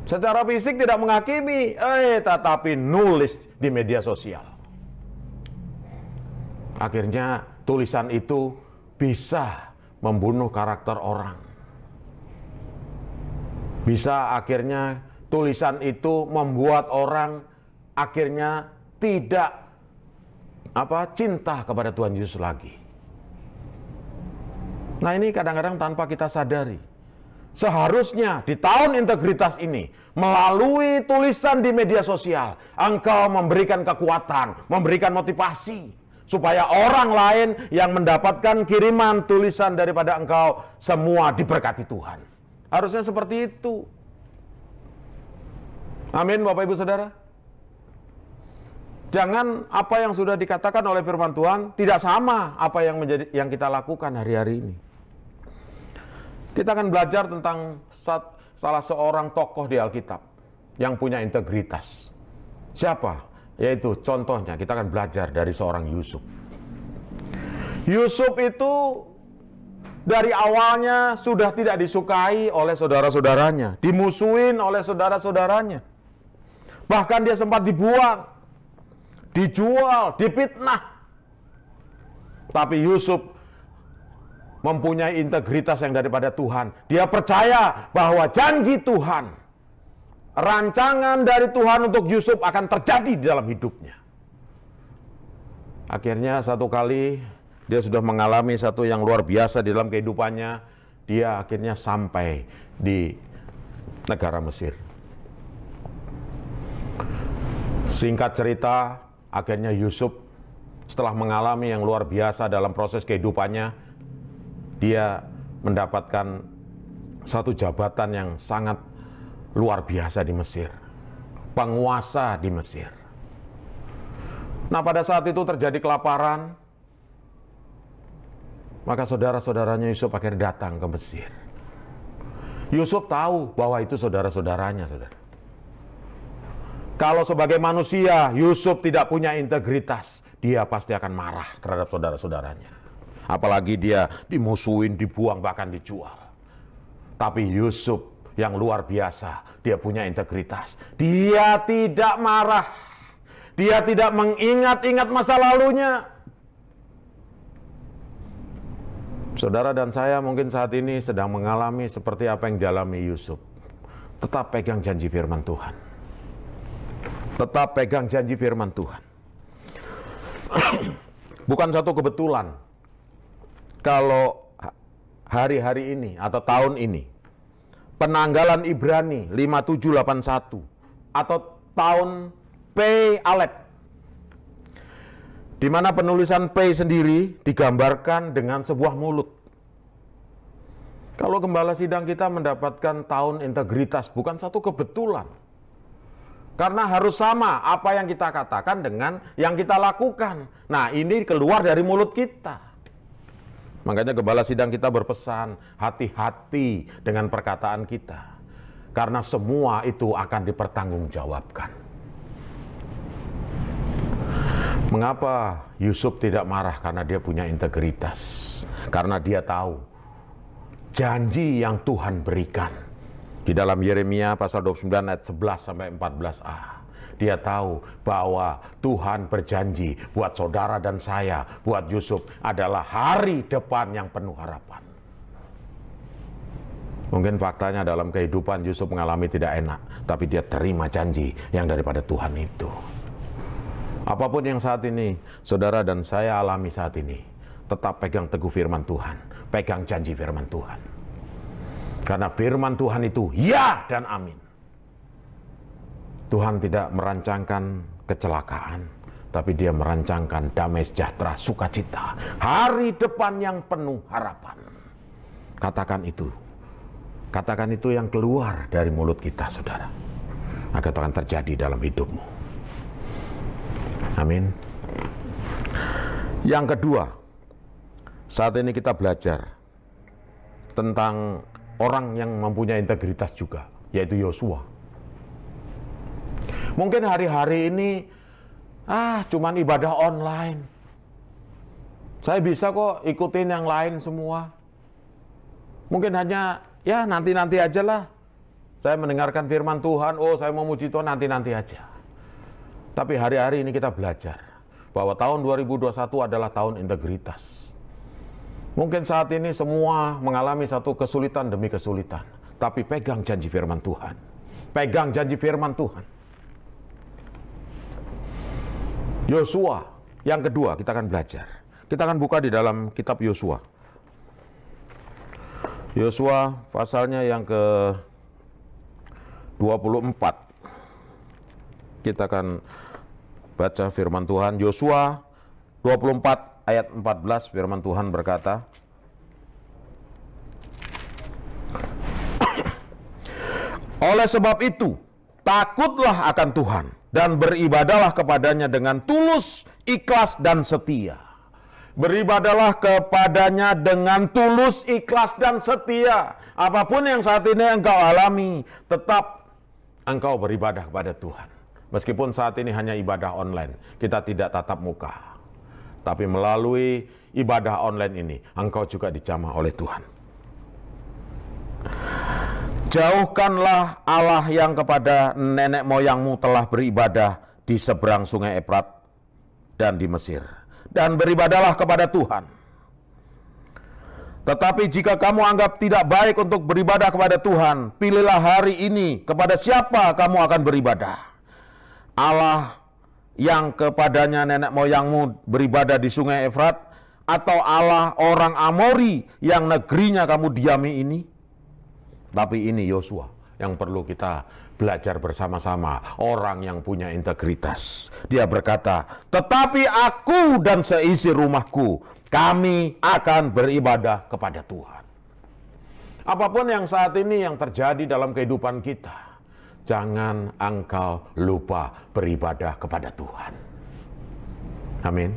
Secara fisik tidak menghakimi, tetapi nulis di media sosial. Akhirnya tulisan itu bisa membunuh karakter orang. Bisa akhirnya tulisan itu membuat orang akhirnya tidak cinta kepada Tuhan Yesus lagi. Nah, ini kadang-kadang tanpa kita sadari. Seharusnya di tahun integritas ini, melalui tulisan di media sosial, engkau memberikan kekuatan, memberikan motivasi, supaya orang lain yang mendapatkan kiriman tulisan daripada engkau semua diberkati Tuhan. Harusnya seperti itu. Amin, Bapak Ibu Saudara. Jangan apa yang sudah dikatakan oleh firman Tuhan tidak sama apa yang kita lakukan hari-hari ini. Kita akan belajar tentang salah seorang tokoh di Alkitab yang punya integritas. Siapa? Yaitu contohnya kita akan belajar dari seorang Yusuf. Yusuf itu dari awalnya sudah tidak disukai oleh saudara-saudaranya, dimusuhin oleh saudara-saudaranya. Bahkan dia sempat dibuang, dijual, difitnah. Tapi Yusuf mempunyai integritas yang daripada Tuhan. Dia percaya bahwa janji Tuhan, rancangan dari Tuhan untuk Yusuf akan terjadi di dalam hidupnya. Akhirnya satu kali dia sudah mengalami satu yang luar biasa di dalam kehidupannya. Dia akhirnya sampai di negara Mesir. Singkat cerita, akhirnya Yusuf setelah mengalami yang luar biasa dalam proses kehidupannya, dia mendapatkan satu jabatan yang sangat luar biasa di Mesir. Penguasa di Mesir. Nah, pada saat itu terjadi kelaparan, maka saudara-saudaranya Yusuf akhirnya datang ke Mesir. Yusuf tahu bahwa itu saudara-saudaranya, saudara. Kalau sebagai manusia Yusuf tidak punya integritas, dia pasti akan marah terhadap saudara-saudaranya. Apalagi dia dimusuhin, dibuang, bahkan dijual. Tapi Yusuf yang luar biasa, dia punya integritas. Dia tidak marah. Dia tidak mengingat-ingat masa lalunya. Saudara dan saya mungkin saat ini sedang mengalami seperti apa yang dialami Yusuf. Tetap pegang janji firman Tuhan. Tetap pegang janji firman Tuhan. Bukan satu kebetulan kalau hari-hari ini atau tahun ini penanggalan Ibrani 5781 atau tahun P Alep, di mana penulisan P sendiri digambarkan dengan sebuah mulut. Kalau gembala sidang kita mendapatkan tahun integritas bukan satu kebetulan. Karena harus sama apa yang kita katakan dengan yang kita lakukan. Nah, ini keluar dari mulut kita. Makanya gembala sidang kita berpesan, hati-hati dengan perkataan kita. Karena semua itu akan dipertanggungjawabkan. Mengapa Yusuf tidak marah? Karena dia punya integritas. Karena dia tahu janji yang Tuhan berikan. Di dalam Yeremia pasal 29 ayat 11 sampai 14a. Dia tahu bahwa Tuhan berjanji buat saudara dan saya, buat Yusuf adalah hari depan yang penuh harapan. Mungkin faktanya dalam kehidupan Yusuf mengalami tidak enak, tapi dia terima janji yang daripada Tuhan itu. Apapun yang saat ini saudara dan saya alami saat ini, tetap pegang teguh firman Tuhan, pegang janji firman Tuhan. Karena firman Tuhan itu ya dan amin. Tuhan tidak merancangkan kecelakaan, tapi dia merancangkan damai sejahtera, sukacita, hari depan yang penuh harapan. Katakan itu. Katakan itu yang keluar dari mulut kita, saudara. Agar akan terjadi dalam hidupmu. Amin. Yang kedua, saat ini kita belajar tentang orang yang mempunyai integritas juga, yaitu Yosua. Mungkin hari-hari ini, cuman ibadah online. Saya bisa kok ikutin yang lain semua. Mungkin hanya, ya nanti-nanti aja lah. Saya mendengarkan firman Tuhan, saya mau muji Tuhan nanti-nanti aja. Tapi hari-hari ini kita belajar bahwa tahun 2021 adalah tahun integritas. Mungkin saat ini semua mengalami satu kesulitan demi kesulitan. Tapi pegang janji firman Tuhan. Pegang janji firman Tuhan. Yosua, yang kedua kita akan belajar. Kita akan buka di dalam kitab Yosua. Yosua pasalnya yang ke-24. Kita akan baca firman Tuhan. Yosua 24 ayat 14, firman Tuhan berkata, oleh sebab itu, takutlah akan Tuhan dan beribadahlah kepadanya dengan tulus, ikhlas, dan setia. Beribadahlah kepadanya dengan tulus, ikhlas, dan setia. Apapun yang saat ini engkau alami, tetap engkau beribadah kepada Tuhan. Meskipun saat ini hanya ibadah online, kita tidak tatap muka. Tapi melalui ibadah online ini, engkau juga dijamah oleh Tuhan. Jauhkanlah Allah yang kepada nenek moyangmu telah beribadah di seberang sungai Efrat dan di Mesir. Dan beribadahlah kepada Tuhan. Tetapi jika kamu anggap tidak baik untuk beribadah kepada Tuhan, pilihlah hari ini kepada siapa kamu akan beribadah. Allah yang kepadanya nenek moyangmu beribadah di sungai Efrat, atau Allah orang Amori yang negerinya kamu diami ini? Tapi ini Yosua yang perlu kita belajar bersama-sama, orang yang punya integritas. Dia berkata, tetapi aku dan seisi rumahku, kami akan beribadah kepada Tuhan. Apapun yang saat ini yang terjadi dalam kehidupan kita, jangan engkau lupa beribadah kepada Tuhan. Amin.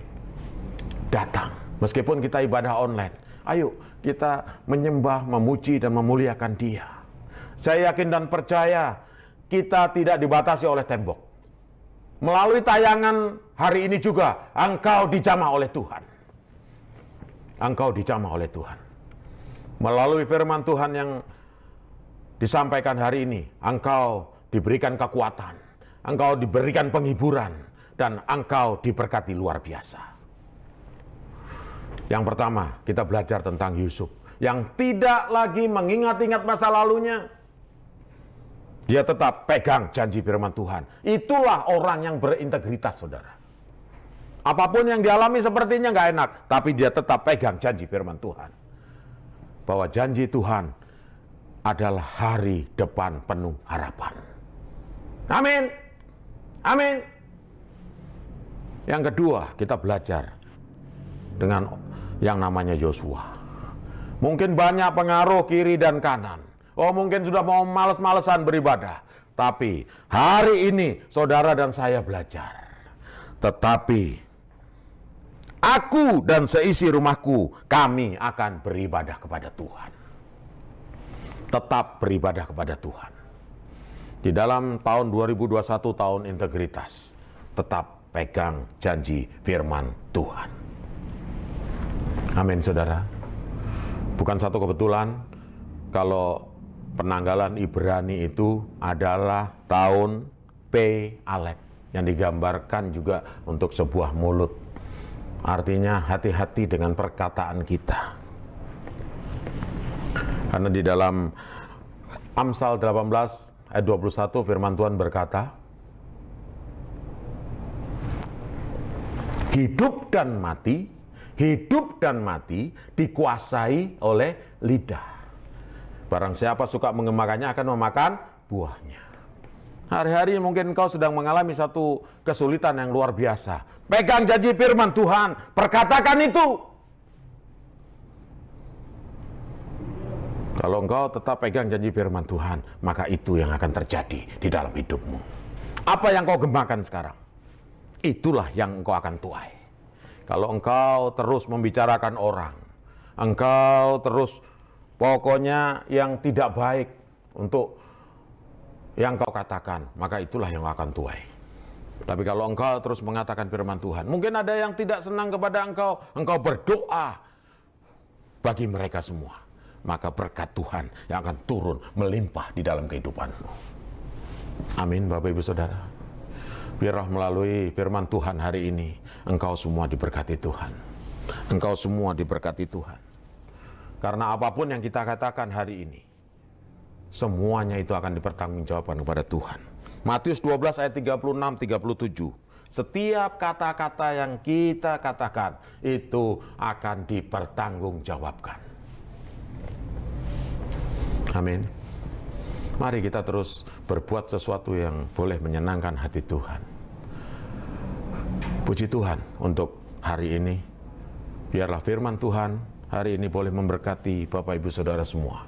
Datang, meskipun kita ibadah online, ayo kita menyembah, memuji, dan memuliakan Dia. Saya yakin dan percaya kita tidak dibatasi oleh tembok. Melalui tayangan hari ini juga, engkau dijamah oleh Tuhan. Engkau dijamah oleh Tuhan. Melalui firman Tuhan yang disampaikan hari ini, engkau diberikan kekuatan, engkau diberikan penghiburan, dan engkau diberkati luar biasa. Yang pertama, kita belajar tentang Yusuf yang tidak lagi mengingat-ingat masa lalunya. Dia tetap pegang janji firman Tuhan. Itulah orang yang berintegritas, saudara. Apapun yang dialami sepertinya nggak enak, tapi dia tetap pegang janji firman Tuhan. Bahwa janji Tuhan adalah hari depan penuh harapan. Amin. Amin. Yang kedua, kita belajar dengan yang namanya Yosua. Mungkin banyak pengaruh kiri dan kanan. Oh, mungkin sudah mau males-malesan beribadah. Tapi hari ini saudara dan saya belajar. Tetapi aku dan seisi rumahku, kami akan beribadah kepada Tuhan. Tetap beribadah kepada Tuhan. Di dalam tahun 2021, tahun integritas, tetap pegang janji firman Tuhan. Amin, saudara. Bukan satu kebetulan kalau penanggalan Ibrani itu adalah tahun P Alef, yang digambarkan juga untuk sebuah mulut. Artinya hati-hati dengan perkataan kita. Karena di dalam Amsal 18 ayat 21 firman Tuhan berkata, hidup dan mati dikuasai oleh lidah. Barang siapa suka mengemakannya akan memakan buahnya. Hari-hari mungkin engkau sedang mengalami satu kesulitan yang luar biasa. Pegang janji firman Tuhan, perkatakan itu. Kalau engkau tetap pegang janji firman Tuhan, maka itu yang akan terjadi di dalam hidupmu. Apa yang kau gemakan sekarang, itulah yang engkau akan tuai. Kalau engkau terus membicarakan orang, engkau terus pokoknya yang tidak baik untuk yang kau katakan, maka itulah yang akan tuai. Tapi kalau engkau terus mengatakan firman Tuhan, mungkin ada yang tidak senang kepada engkau, engkau berdoa bagi mereka semua, maka berkat Tuhan yang akan turun melimpah di dalam kehidupanmu. Amin, Bapak Ibu Saudara. Biarlah melalui firman Tuhan hari ini, engkau semua diberkati Tuhan. Engkau semua diberkati Tuhan. Karena apapun yang kita katakan hari ini, semuanya itu akan dipertanggungjawabkan kepada Tuhan. Matius 12 ayat 36-37. Setiap kata-kata yang kita katakan itu akan dipertanggungjawabkan. Amin. Mari kita terus berbuat sesuatu yang boleh menyenangkan hati Tuhan. Puji Tuhan untuk hari ini. Biarlah firman Tuhan hari ini boleh memberkati Bapak Ibu Saudara semua.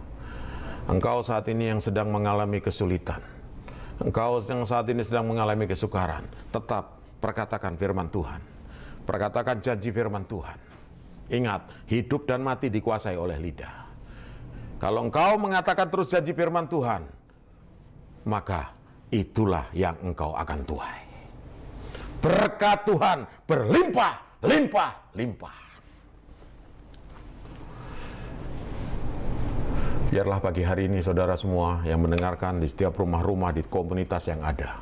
Engkau saat ini yang sedang mengalami kesulitan, engkau yang saat ini sedang mengalami kesukaran, tetap perkatakan firman Tuhan. Perkatakan janji firman Tuhan. Ingat, hidup dan mati dikuasai oleh lidah. Kalau engkau mengatakan terus janji firman Tuhan, maka itulah yang engkau akan tuai. Berkat Tuhan berlimpah, limpah, limpah. Biarlah pagi hari ini saudara semua yang mendengarkan di setiap rumah-rumah di komunitas yang ada,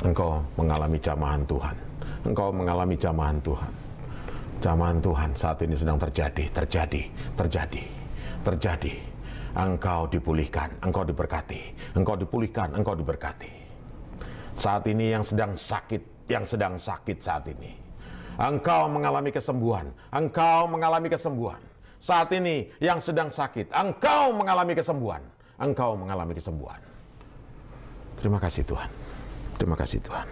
engkau mengalami jamahan Tuhan. Engkau mengalami jamahan Tuhan. Jamahan Tuhan saat ini sedang terjadi. Engkau dipulihkan, engkau diberkati. Engkau dipulihkan, engkau diberkati. Saat ini yang sedang sakit saat ini, engkau mengalami kesembuhan. Engkau mengalami kesembuhan. Saat ini yang sedang sakit, engkau mengalami kesembuhan. Engkau mengalami kesembuhan. Terima kasih Tuhan. Terima kasih Tuhan.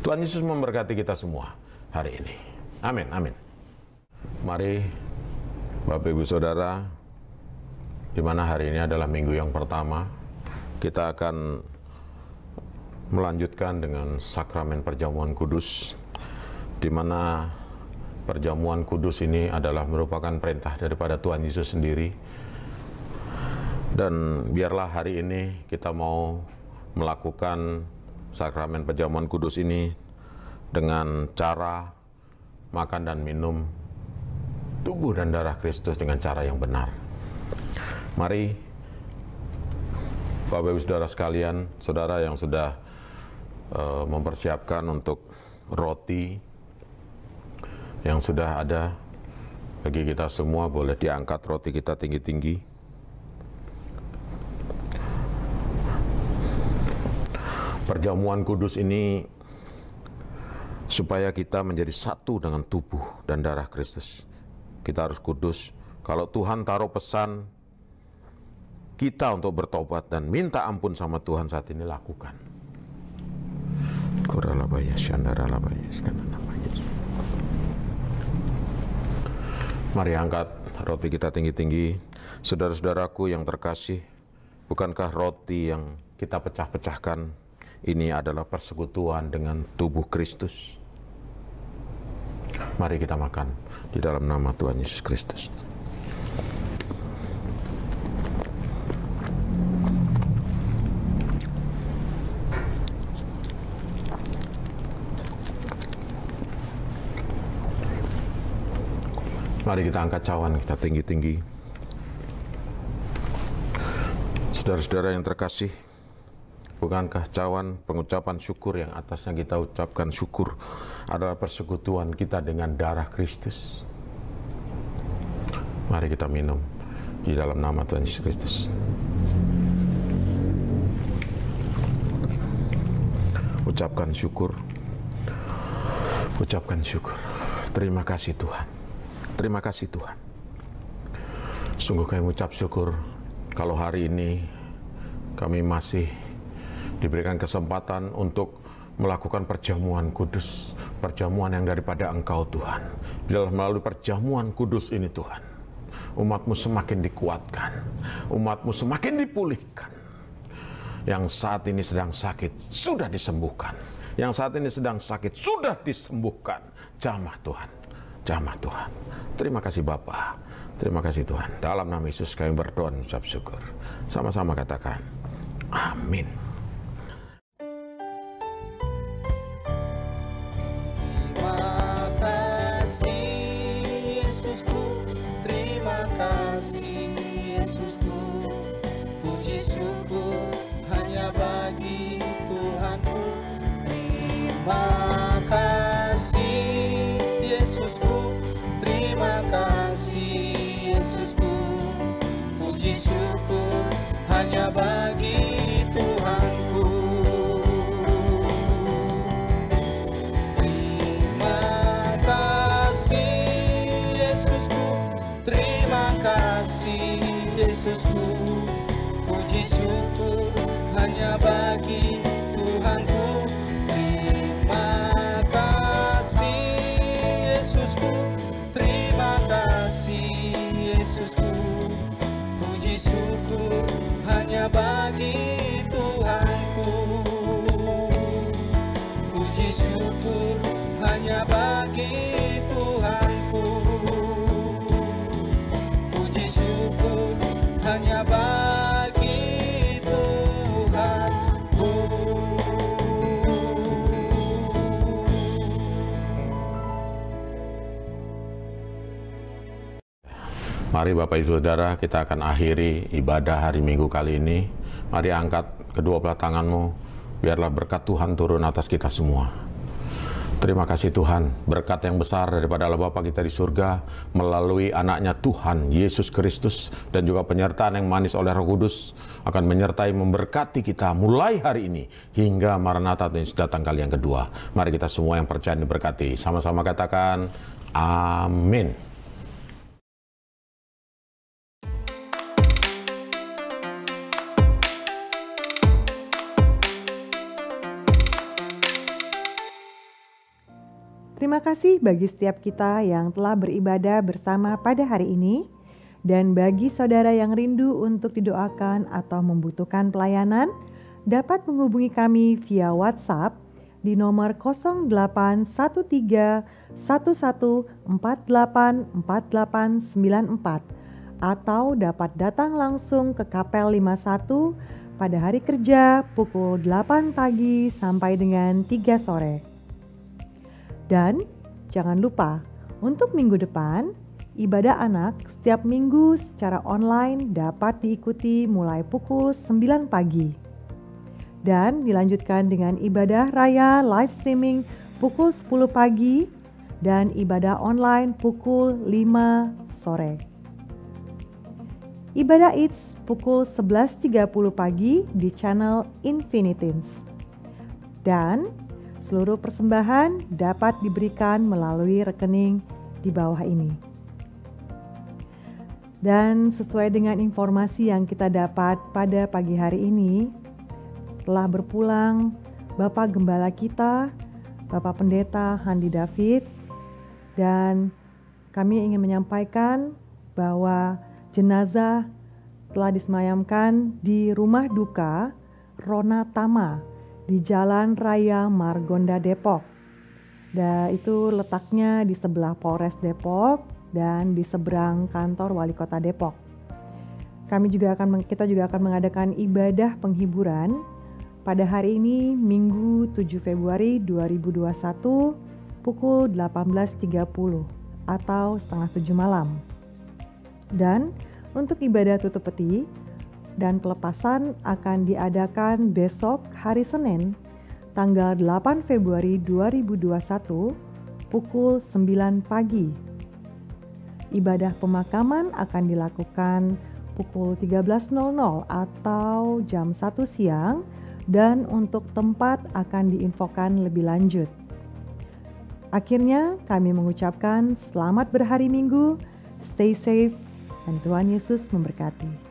Tuhan Yesus memberkati kita semua hari ini. Amin, amin. Mari Bapak Ibu Saudara, di mana hari ini adalah minggu yang pertama, kita akan melanjutkan dengan sakramen perjamuan kudus, di mana perjamuan kudus ini adalah merupakan perintah daripada Tuhan Yesus sendiri. Dan biarlah hari ini kita mau melakukan sakramen perjamuan kudus ini dengan cara makan dan minum tubuh dan darah Kristus dengan cara yang benar. Mari Bapak Ibu Saudara sekalian, saudara yang sudah mempersiapkan untuk roti yang sudah ada bagi kita semua, boleh diangkat roti kita tinggi-tinggi. Perjamuan kudus ini supaya kita menjadi satu dengan tubuh dan darah Kristus. Kita harus kudus. Kalau Tuhan taruh pesan kita untuk bertobat dan minta ampun sama Tuhan saat ini, lakukan. Koralabaya Shandaralabaya Skananamaya. Mari angkat roti kita tinggi-tinggi. Saudara-saudaraku yang terkasih, bukankah roti yang kita pecah-pecahkan ini adalah persekutuan dengan tubuh Kristus? Mari kita makan di dalam nama Tuhan Yesus Kristus. Mari kita angkat cawan kita tinggi-tinggi. Saudara-saudara yang terkasih, bukankah cawan pengucapan syukur yang atasnya kita ucapkan syukur adalah persekutuan kita dengan darah Kristus? Mari kita minum di dalam nama Tuhan Yesus Kristus. Ucapkan syukur. Ucapkan syukur. Terima kasih Tuhan. Terima kasih Tuhan. Sungguh kami mengucap syukur kalau hari ini kami masih diberikan kesempatan untuk melakukan perjamuan kudus, perjamuan yang daripada Engkau Tuhan. Di dalam melalui perjamuan kudus ini Tuhan, umat-Mu semakin dikuatkan, umat-Mu semakin dipulihkan. Yang saat ini sedang sakit sudah disembuhkan, yang saat ini sedang sakit sudah disembuhkan. Jamah Tuhan, jamah Tuhan. Terima kasih Bapa, terima kasih Tuhan. Dalam nama Yesus kami berdoa dan ucap syukur. Sama-sama katakan, amin. Terima kasih Yesusku, terima kasih Yesusku. Puji syukur hanya bagi Tuhanku. Terima kasih Yesusku, terima kasih Yesusku. Puji syukur hanya bagi Tuhanku. Terima kasih Yesusku, terima kasih Yesusku. Puji syukur hanya bagi Tuhanku. Terima kasih Yesusku, terima kasih Yesusku. Puji syukur hanya bagi Tuhanku. Puji syukur hanya bagi Tuhanku. Puji syukur hanya bagi Tuhanku. Mari Bapak Ibu Saudara, kita akan akhiri ibadah hari Minggu kali ini. Mari angkat kedua belah tanganmu, biarlah berkat Tuhan turun atas kita semua. Terima kasih Tuhan, berkat yang besar daripada Allah Bapa kita di surga, melalui anaknya Tuhan, Yesus Kristus, dan juga penyertaan yang manis oleh Roh Kudus, akan menyertai memberkati kita mulai hari ini, hingga Maranatha Yesus datang kali yang kedua. Mari kita semua yang percaya diberkati, sama-sama katakan, amin. Terima kasih bagi setiap kita yang telah beribadah bersama pada hari ini. Dan bagi saudara yang rindu untuk didoakan atau membutuhkan pelayanan, dapat menghubungi kami via WhatsApp di nomor 081311484894 atau dapat datang langsung ke Kapel 51 pada hari kerja pukul 8 pagi sampai dengan 3 sore. Dan jangan lupa, untuk minggu depan, ibadah anak setiap minggu secara online dapat diikuti mulai pukul 9 pagi. Dan dilanjutkan dengan ibadah raya live streaming pukul 10 pagi dan ibadah online pukul 5 sore. Ibadah Eats pukul 11.30 pagi di channel Infinitins. Dan seluruh persembahan dapat diberikan melalui rekening di bawah ini. Dan sesuai dengan informasi yang kita dapat pada pagi hari ini, telah berpulang Bapak Gembala kita, Bapak Pendeta Handi David, dan kami ingin menyampaikan bahwa jenazah telah disemayamkan di rumah duka Rona Tama di Jalan Raya Margonda Depok. Dan itu letaknya di sebelah Polres Depok dan di seberang kantor Wali Kota Depok. Kita juga akan mengadakan ibadah penghiburan pada hari ini Minggu 7 Februari 2021 pukul 18.30 atau setengah 7 malam. Dan untuk ibadah tutup peti dan pelepasan akan diadakan besok hari Senin tanggal 8 Februari 2021 pukul 9 pagi. Ibadah pemakaman akan dilakukan pukul 13.00 atau jam 1 siang dan untuk tempat akan diinfokan lebih lanjut. Akhirnya kami mengucapkan selamat berhari Minggu, stay safe, dan Tuhan Yesus memberkati.